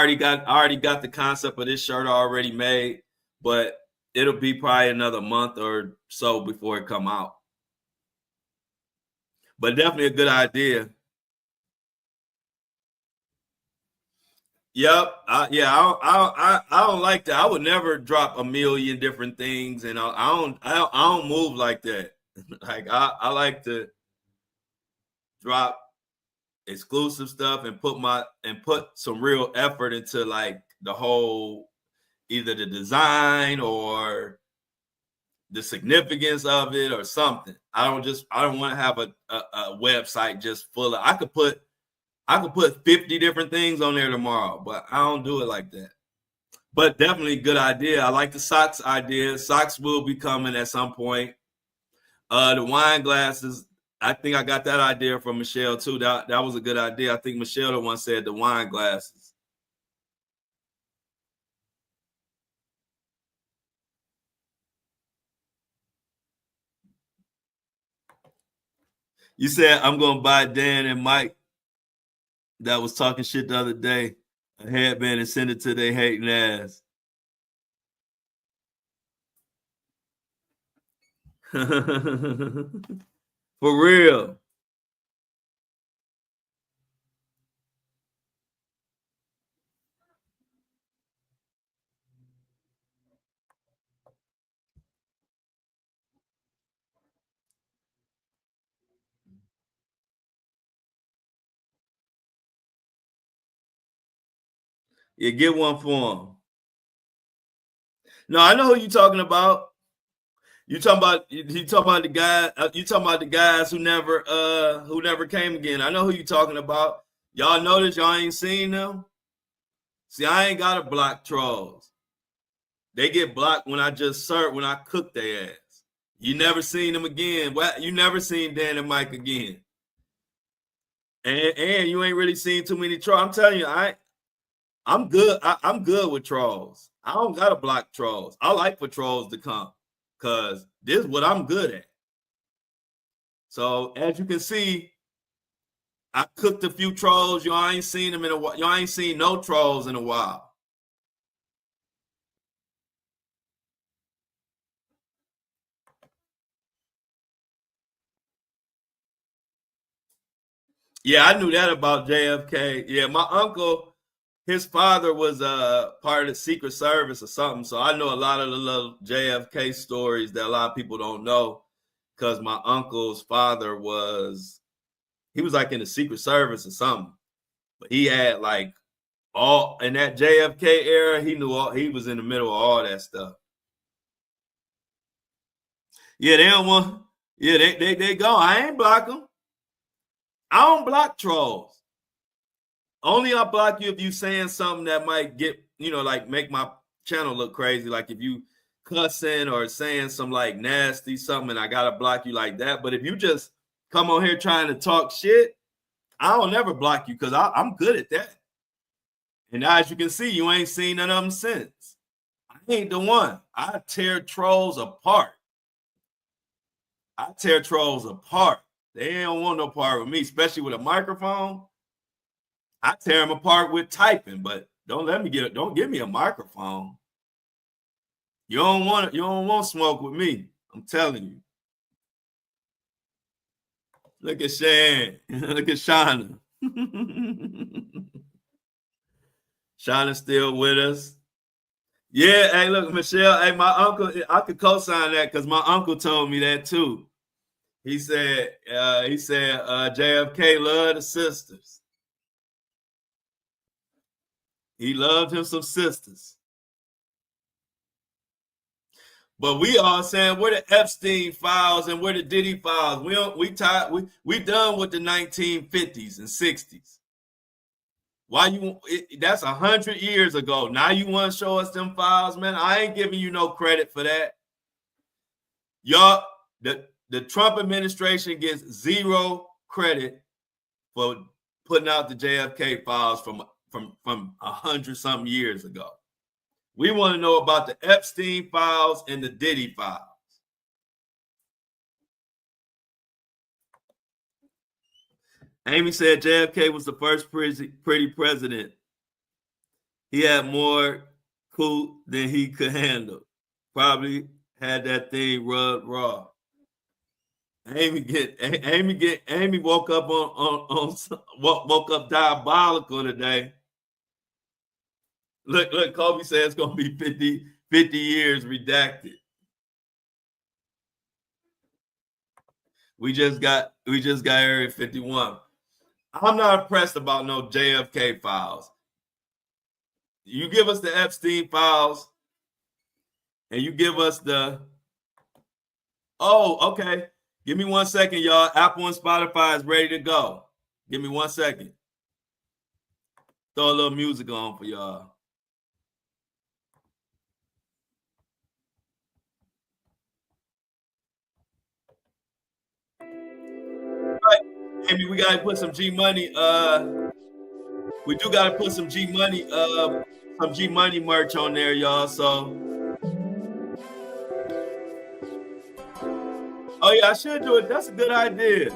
Speaker 1: already got the concept of this shirt already made, but it'll be probably another month or so before it come out. But definitely a good idea. Yep. I don't like that. I would never drop a million different things, and I don't move like that. Like I like to drop exclusive stuff and put some real effort into like the whole, either the design or the significance of it or something. I don't want to have a website just full of, I could put 50 different things on there tomorrow, but I don't do it like that. But definitely good idea. I like the socks idea. Socks will be coming at some point. The wine glasses, I think I got that idea from Michelle too. That was a good idea. I think Michelle the one said the wine glasses. You said I'm gonna buy Dan and Mike that was talking shit the other day a headband and send it to their hating ass. For real. Yeah, get one for him. No, I know who you talking about. You talking about the guy. You talking about the guys who never came again. I know who you talking about. Y'all notice y'all ain't seen them. See, I ain't gotta block trolls. They get blocked when I just serve, when I cook their ass. You never seen them again. What? You never seen Dan and Mike again. And you ain't really seen too many trolls. I'm telling you, I'm good. I'm good with trolls. I don't gotta block trolls. I like for trolls to come, because this is what I'm good at. So as you can see, I cooked a few trolls. Y'all ain't seen them in a while. Y'all ain't seen no trolls in a while. Yeah, I knew that about JFK. Yeah, my uncle, his father was part of the Secret Service or something. So I know a lot of the little JFK stories that a lot of people don't know, because my uncle's father he was like in the Secret Service or something. But he had like all in that JFK era, he was in the middle of all that stuff. Yeah, they don't want. Yeah, they go. I ain't block them. I don't block trolls. Only I block you if you saying something that might get, like make my channel look crazy. Like if you cussing or saying some like nasty something, and I gotta block you like that. But if you just come on here trying to talk shit, I don't never block you, because I'm good at that. And now, as you can see, you ain't seen none of them since. I ain't the one. I tear trolls apart. I tear trolls apart. They don't want no part with me, especially with a microphone. I tear them apart with typing, but don't give me a microphone. You don't want smoke with me. I'm telling you. Look at Shan. Look at Shauna. Shauna's still with us. Yeah, hey, look, Michelle. Hey, my uncle, I could co-sign that because my uncle told me that too. He said JFK loved the sisters. He loved him some sisters. But we all saying we're the Epstein files and we're the Diddy files. We done with the 1950s and 60s. Why that's 100 years ago. Now you want to show us them files, man? I ain't giving you no credit for that. Y'all, the Trump administration gets zero credit for putting out the JFK files from 100-something years ago. We want to know about the Epstein files and the Diddy files. Amy said JFK was the first pretty president. He had more cool than he could handle. Probably had that thing rubbed raw. Amy woke up woke up diabolical today. Look, Kobe says it's gonna be 50 years redacted. We just got Area 51. I'm not impressed about no JFK files. You give us the Epstein files, and you give us the. Oh, okay. Give me 1 second, y'all. Apple and Spotify is ready to go. Give me 1 second. Throw a little music on for y'all. Maybe we gotta put some G Money. We do gotta put some G Money merch on there, y'all. So, oh yeah, I should do it. That's a good idea.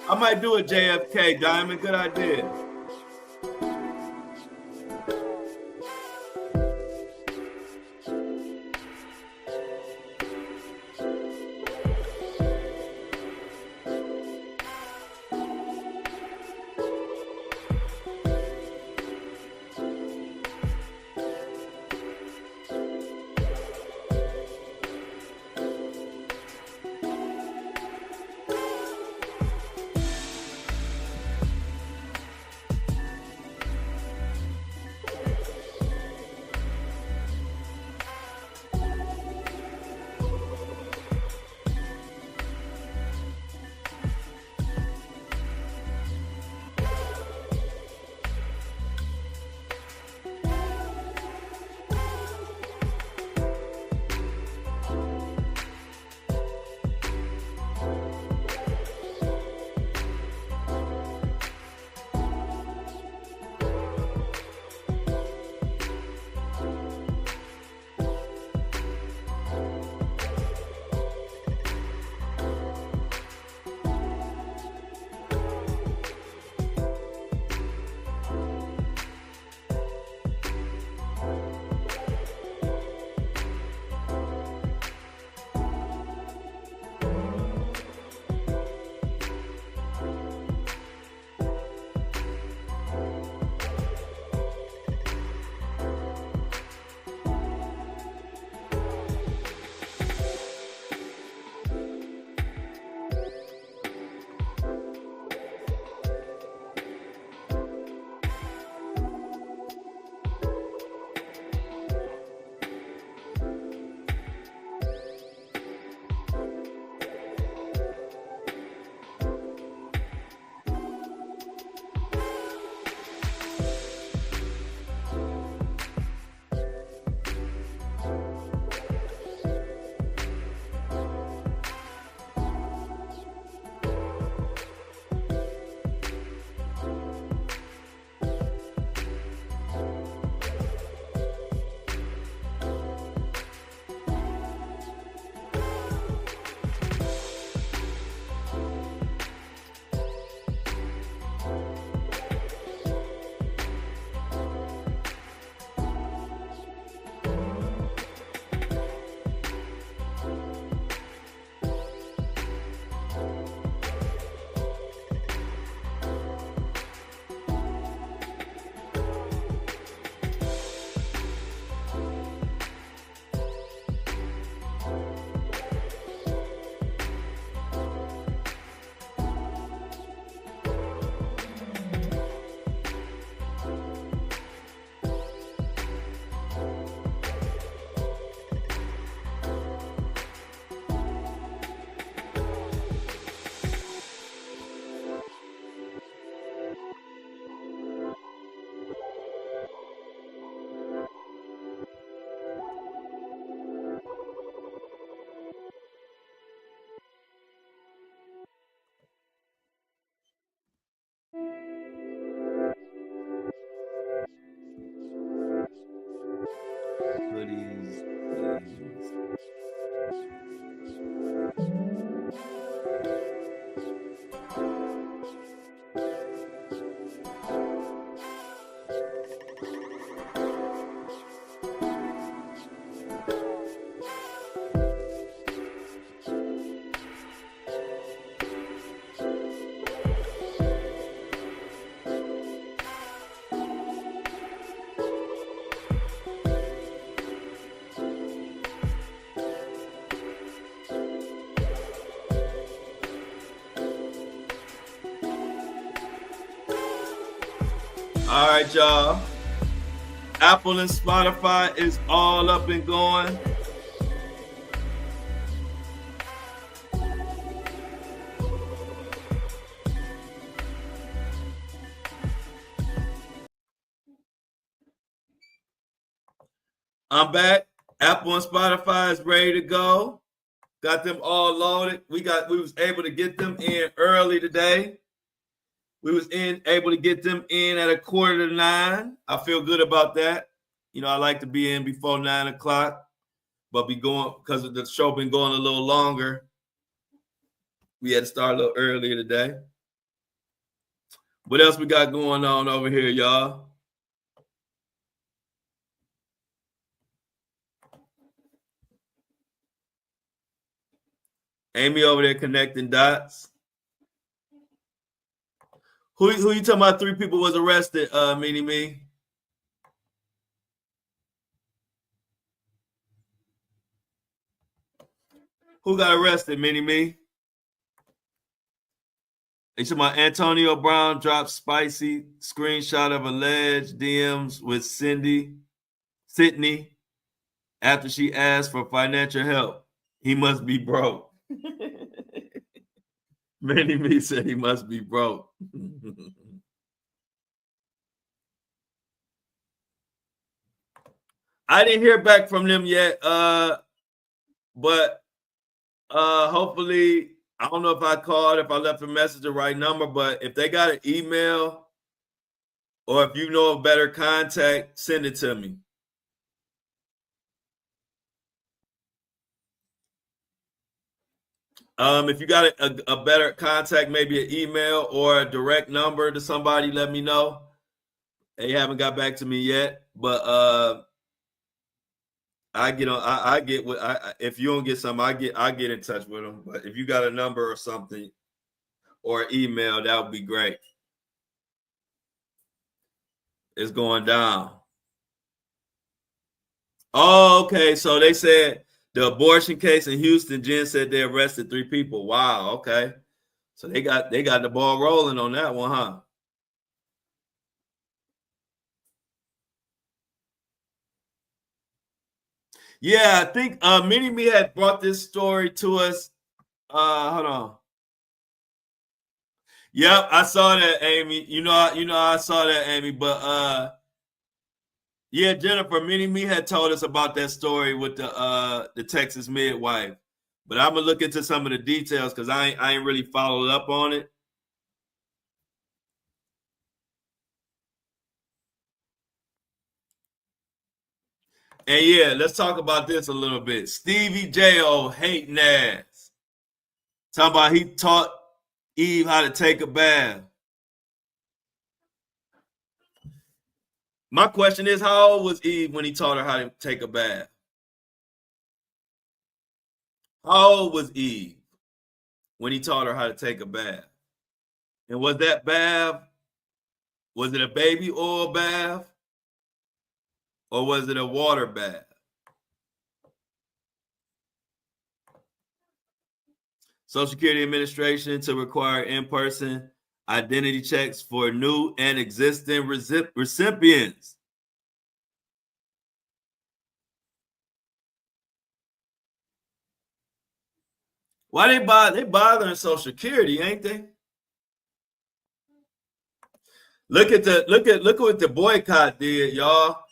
Speaker 1: I might do a JFK Diamond. Good idea. All right, y'all. Apple and Spotify is all up and going. I'm back. Apple and Spotify is ready to go. Got them all loaded. We was able to get them in early today. We was able to get them in at 8:45. I feel good about that. You know, I like to be in before 9 o'clock, but be going because the show been going a little longer. We had to start a little earlier today. What else we got going on over here, y'all? Amy over there connecting dots. Who you talking about? 3 people was arrested, Meanie Me? Who got arrested, Meanie Me? You talking about Antonio Brown dropped spicy screenshot of alleged DMs with Sydney after she asked for financial help. He must be broke. Meanie Me said he must be broke. I didn't hear back from them yet, but hopefully, I don't know if I called, if I left a message the right number, but if they got an email or if you know a better contact, send it to me. If you got a better contact, maybe an email or a direct number to somebody, let me know. They haven't got back to me yet, but I get on. I get what if you don't get something, I get in touch with them. But if you got a number or something or email, that would be great. It's going down. Oh, okay. So they said the abortion case in Houston, Jen said they arrested 3 people. Wow. Okay. So they got the ball rolling on that one, huh? Yeah, I think Minnie Me had brought this story to us. Hold on. Yep, I saw that, Amy. You know, I saw that, Amy. But yeah, Jennifer, Minnie Me had told us about that story with the Texas midwife. But I'm gonna look into some of the details because I ain't really followed up on it. And yeah, let's talk about this a little bit. Stevie J, old hating ass. Talking about he taught Eve how to take a bath. My question is, how old was Eve when he taught her how to take a bath? How old was Eve when he taught her how to take a bath? And was that bath, was it a baby oil bath? Or was it a water bath? Social Security Administration to require in-person identity checks for new and existing recipients. Why they bothering Social Security, ain't they? Look at what the boycott did, y'all.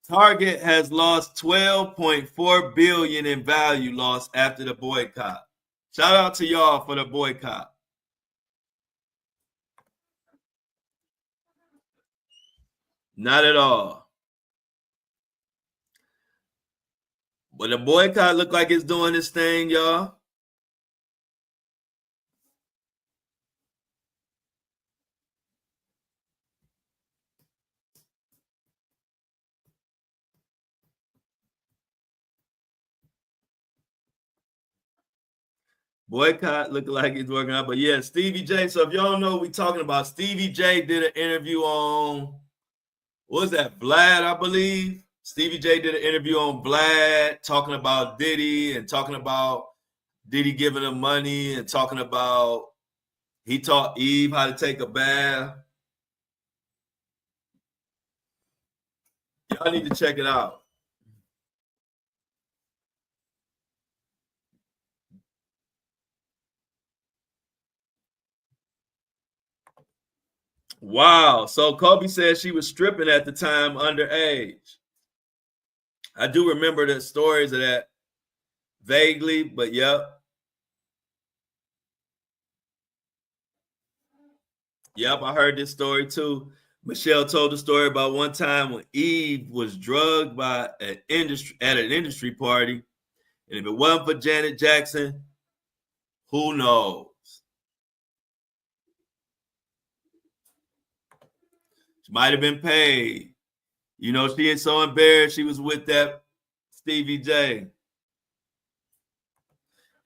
Speaker 1: Target has lost $12.4 billion in value loss after the boycott. Shout out to y'all for the boycott. Not at all. But the boycott look like it's doing this thing, y'all. Boycott looking like it's working out. But yeah, Stevie J. So if y'all know what we're talking about, Stevie J did an interview on, what was that, Vlad, I believe? Stevie J did an interview on Vlad talking about Diddy and talking about Diddy giving him money and talking about he taught Eve how to take a bath. Y'all need to check it out. Wow. So Kobe said she was stripping at the time underage. I do remember the stories of that vaguely, but yep. Yep, I heard this story too. Michelle told the story about one time when Eve was drugged by an industry party. And if it wasn't for Janet Jackson, who knows? She might have been paid. You know, she is so embarrassed she was with that Stevie J.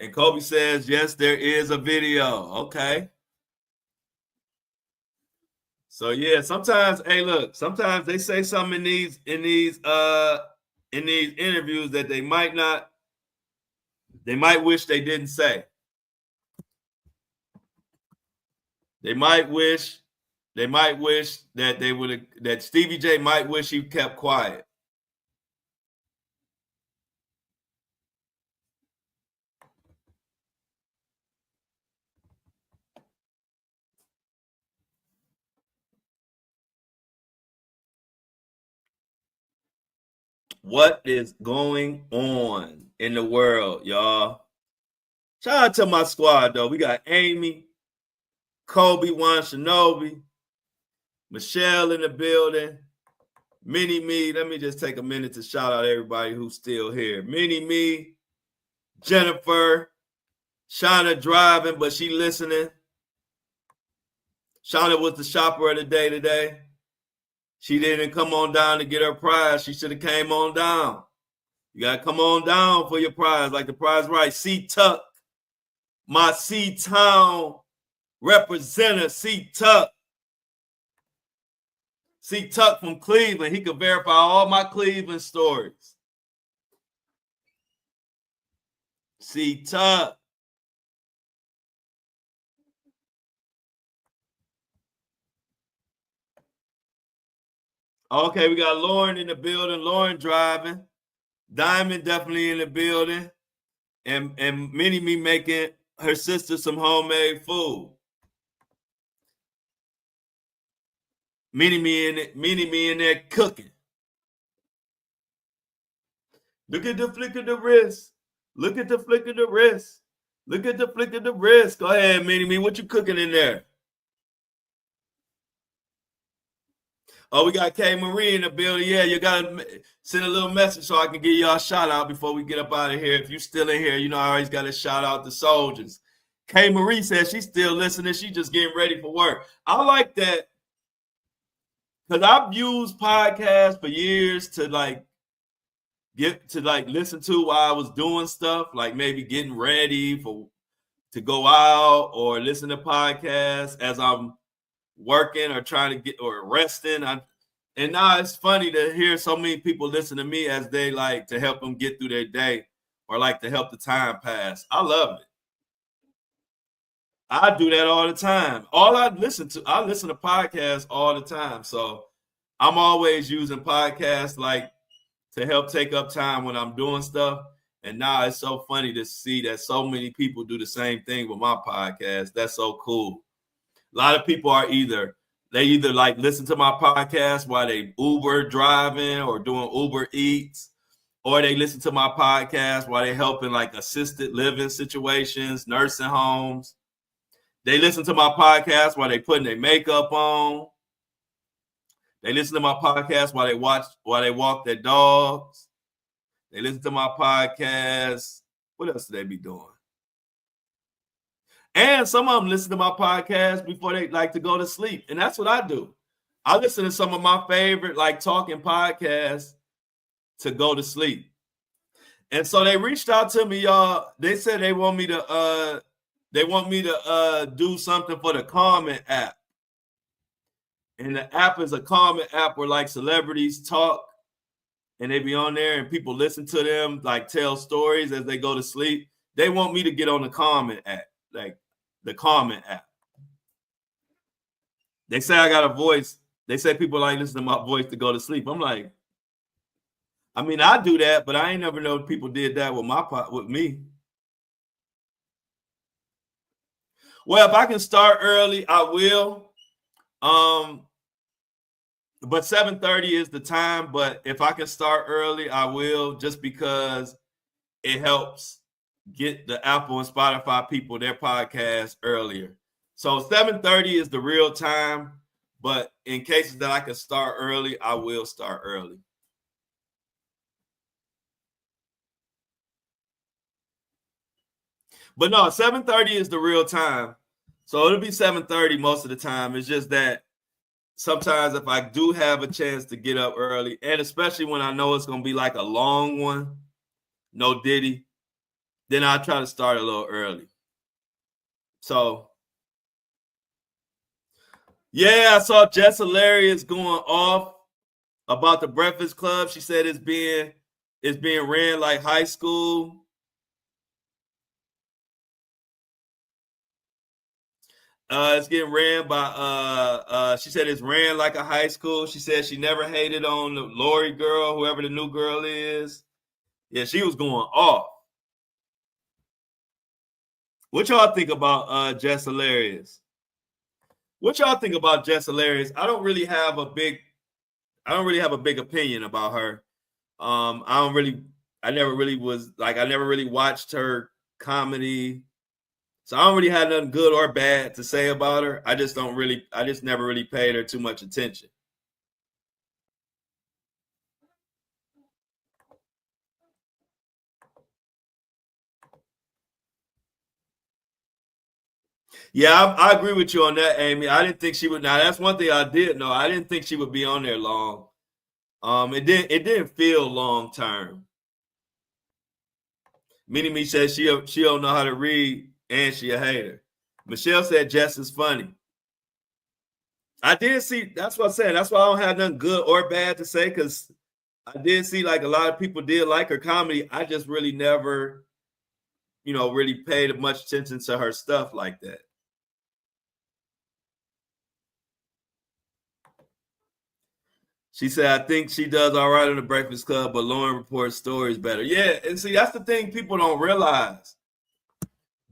Speaker 1: And Kobe says, yes, there is a video. Okay. So yeah, sometimes, hey, look, sometimes they say something in these interviews that they might wish they didn't say. They might wish that that Stevie J might wish he kept quiet. What is going on in the world, y'all? Shout out to my squad, though. We got Amy, Kobe, Juan Shinobi, Michelle in the building, Mini Me. Let me just take a minute to shout out everybody who's still here. Mini Me, Jennifer, Shauna driving, but she listening. Shauna was the shopper of the day today. She didn't come on down to get her prize. She should have came on down. You got to come on down for your prize, like the prize right. C-Tuck, my C-Town representative, C-Tuck. C-Tuck from Cleveland. He could verify all my Cleveland stories. C-Tuck. Okay, we got Lauren in the building. Lauren driving. Diamond definitely in the building. And Mini Me making her sister some homemade food. Mini Me in there cooking. Look at the flick of the wrist. Look at the flick of the wrist. Look at the flick of the wrist. Go ahead, Mini Me. What you cooking in there? Oh, we got K Marie in the building. Yeah, you gotta send a little message so I can give y'all a shout out before we get up out of here. If you still in here, you know I always got to shout out the soldiers. K Marie says she's still listening. She just getting ready for work. I like that because I've used podcasts for years to listen to while I was doing stuff, like maybe getting ready to go out or listen to podcasts as I'm working or trying to get or resting. And now it's funny to hear so many people listen to me as they like to help them get through their day or like to help the time pass. I love it. I do that all the time. I listen to podcasts all the time. So I'm always using podcasts like to help take up time when I'm doing stuff. And now it's so funny to see that so many people do the same thing with my podcast. That's so cool. A lot of people are either like listen to my podcast while they Uber driving or doing Uber Eats, or they listen to my podcast while they helping like assisted living situations, nursing homes. They listen to my podcast while they putting their makeup on. They listen to my podcast while they walk their dogs. They listen to my podcast. What else do they be doing? And some of them listen to my podcast before they like to go to sleep. And that's what I do. I listen to some of my favorite like talking podcasts to go to sleep. And so they reached out to me, y'all. They said they want me to do something for the comment app. And the app is a comment app where like celebrities talk and they be on there and people listen to them, like tell stories as they go to sleep. They want me to get on the comment app, like the comment app. They say I got a voice. They say people like listen to my voice to go to sleep. I'm like, I mean, I do that, but I ain't never know people did that with me. Well, if I can start early, I will. But 7:30 is the time. But if I can start early, I will, just because it helps get the Apple and Spotify people their podcast earlier. So 7:30 is the real time. But in cases that I can start early, I will start early. But no, 7:30 is the real time. So it'll be 7:30 most of the time. It's just that sometimes if I do have a chance to get up early, and especially when I know it's going to be like a long one, no Diddy, then I try to start a little early. So, yeah, I saw Jess Hilarious going off about the Breakfast Club. She said it's being ran like high school. It's getting ran by she said it's ran like a high school. She said she never hated on the Lori girl, whoever the new girl is. Yeah, she was going off. What y'all think about Jess Hilarious? What y'all think about Jess Hilarious? I don't really have a big opinion about her. I never really watched her comedy. So I don't really have nothing good or bad to say about her. I just never really paid her too much attention. Yeah, I agree with you on that, Amy. I didn't think she would. Now that's one thing I did know. I didn't think she would be on there long. It didn't feel long term. Mini-Me says she don't know how to read and she a hater. Michelle said Jess is funny. I did see. That's what I'm saying. That's why I don't have nothing good or bad to say, because I did see like a lot of people did like her comedy. I just really never, really paid much attention to her stuff like that. She said, I think she does all right on the Breakfast Club, but Lauren reports stories better. Yeah, and see, that's the thing people don't realize.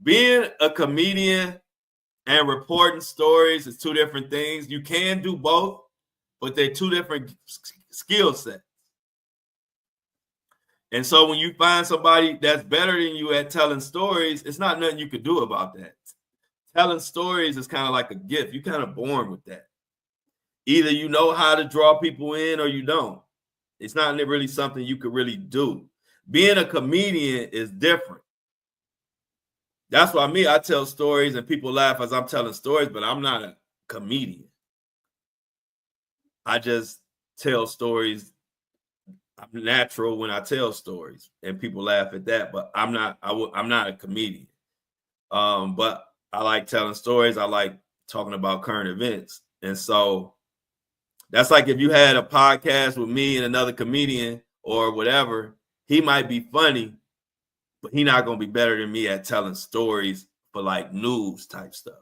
Speaker 1: Being a comedian and reporting stories is two different things. You can do both, but they're two different skill sets. And so when you find somebody that's better than you at telling stories, it's not nothing you could do about that. Telling stories is kind of like a gift. You're kind of born with that. Either you know how to draw people in or you don't. It's not really something you could really do. Being a comedian is different. That's why I tell stories and people laugh as I'm telling stories, but I'm not a comedian. I just tell stories. I'm natural when I tell stories, and people laugh at that. But I'm not a comedian. But I like telling stories. I like talking about current events, and so that's like if you had a podcast with me and another comedian or whatever, he might be funny, but he's not going to be better than me at telling stories for like news type stuff.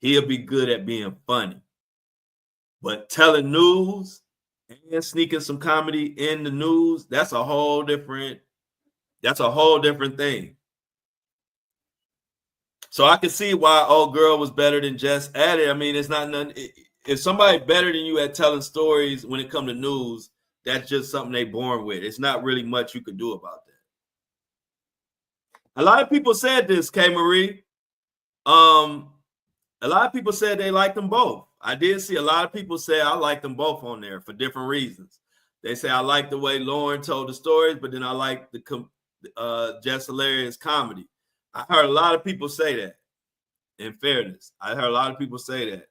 Speaker 1: He'll be good at being funny, but telling news and sneaking some comedy in the news, that's a whole different thing. So I can see why Old Girl was better than Jess at it. I mean, it's not nothing. If somebody better than you at telling stories when it comes to news, that's just something they born with. It's not really much you could do about that. A lot of people said this, K. Marie. A lot of people said they liked them both. I did see a lot of people say I like them both on there for different reasons. They say I like the way Lauren told the stories, but then I like the Jess Hilarious comedy. I heard a lot of people say that. In fairness, I heard a lot of people say that.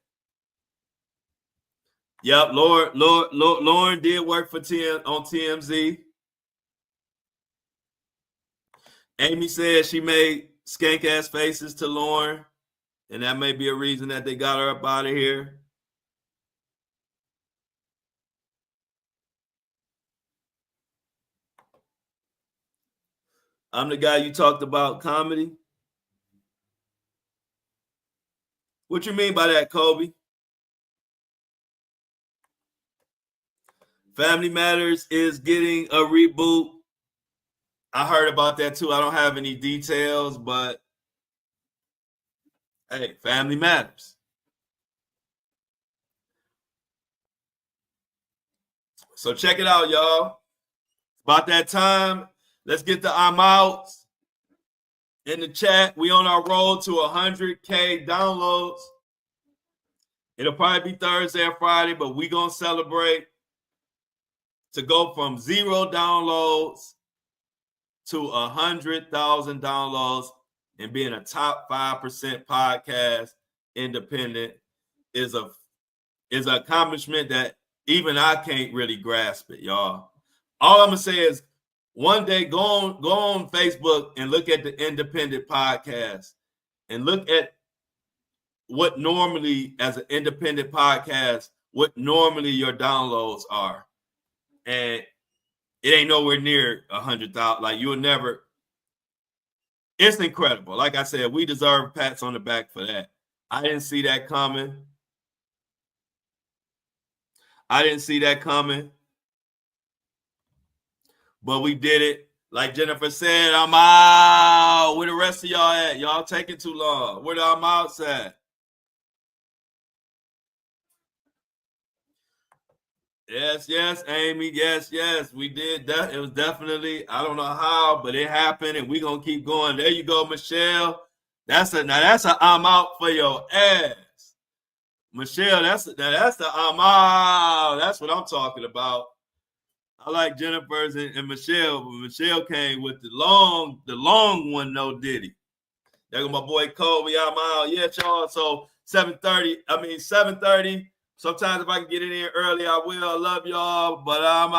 Speaker 1: Yep, Lauren did work for on TMZ. Amy said she made skank ass faces to Lauren, and that may be a reason that they got her up out of here. I'm the guy you talked about comedy. What you mean by that, Kobe? Family Matters is getting a reboot. I heard about that too. I don't have any details, but hey, Family Matters. So check it out, y'all. About that time. Let's get the I'm outs in the chat. We on our road to 100K downloads. It'll probably be Thursday or Friday, but we gonna celebrate to go from 0 downloads to 100,000 downloads and being a top 5% podcast independent is an accomplishment that even I can't really grasp it, y'all. All I'm gonna say is one day go on Facebook and look at the independent podcast and look at what normally, as an independent podcast, what normally your downloads are. And it ain't nowhere near 100,000. Like, you'll never. It's incredible. Like I said, we deserve pats on the back for that. I didn't see that coming. But we did it. Like Jennifer said, I'm out. Where the rest of y'all at? Y'all taking too long. Where the I'm outs at? Yes, Amy. Yes, we did that. It was definitely, I don't know how, but it happened, and we're gonna keep going. There you go, Michelle. That's a I'm out for your ass. Michelle, that's the I'm out. That's what I'm talking about. I like Jennifer's and Michelle, but Michelle came with the long one, no Diddy. There go my boy Kobe. I'm out. Yeah, y'all. So 7:30. Sometimes if I can get in here early, I will. I love y'all, but I'm out.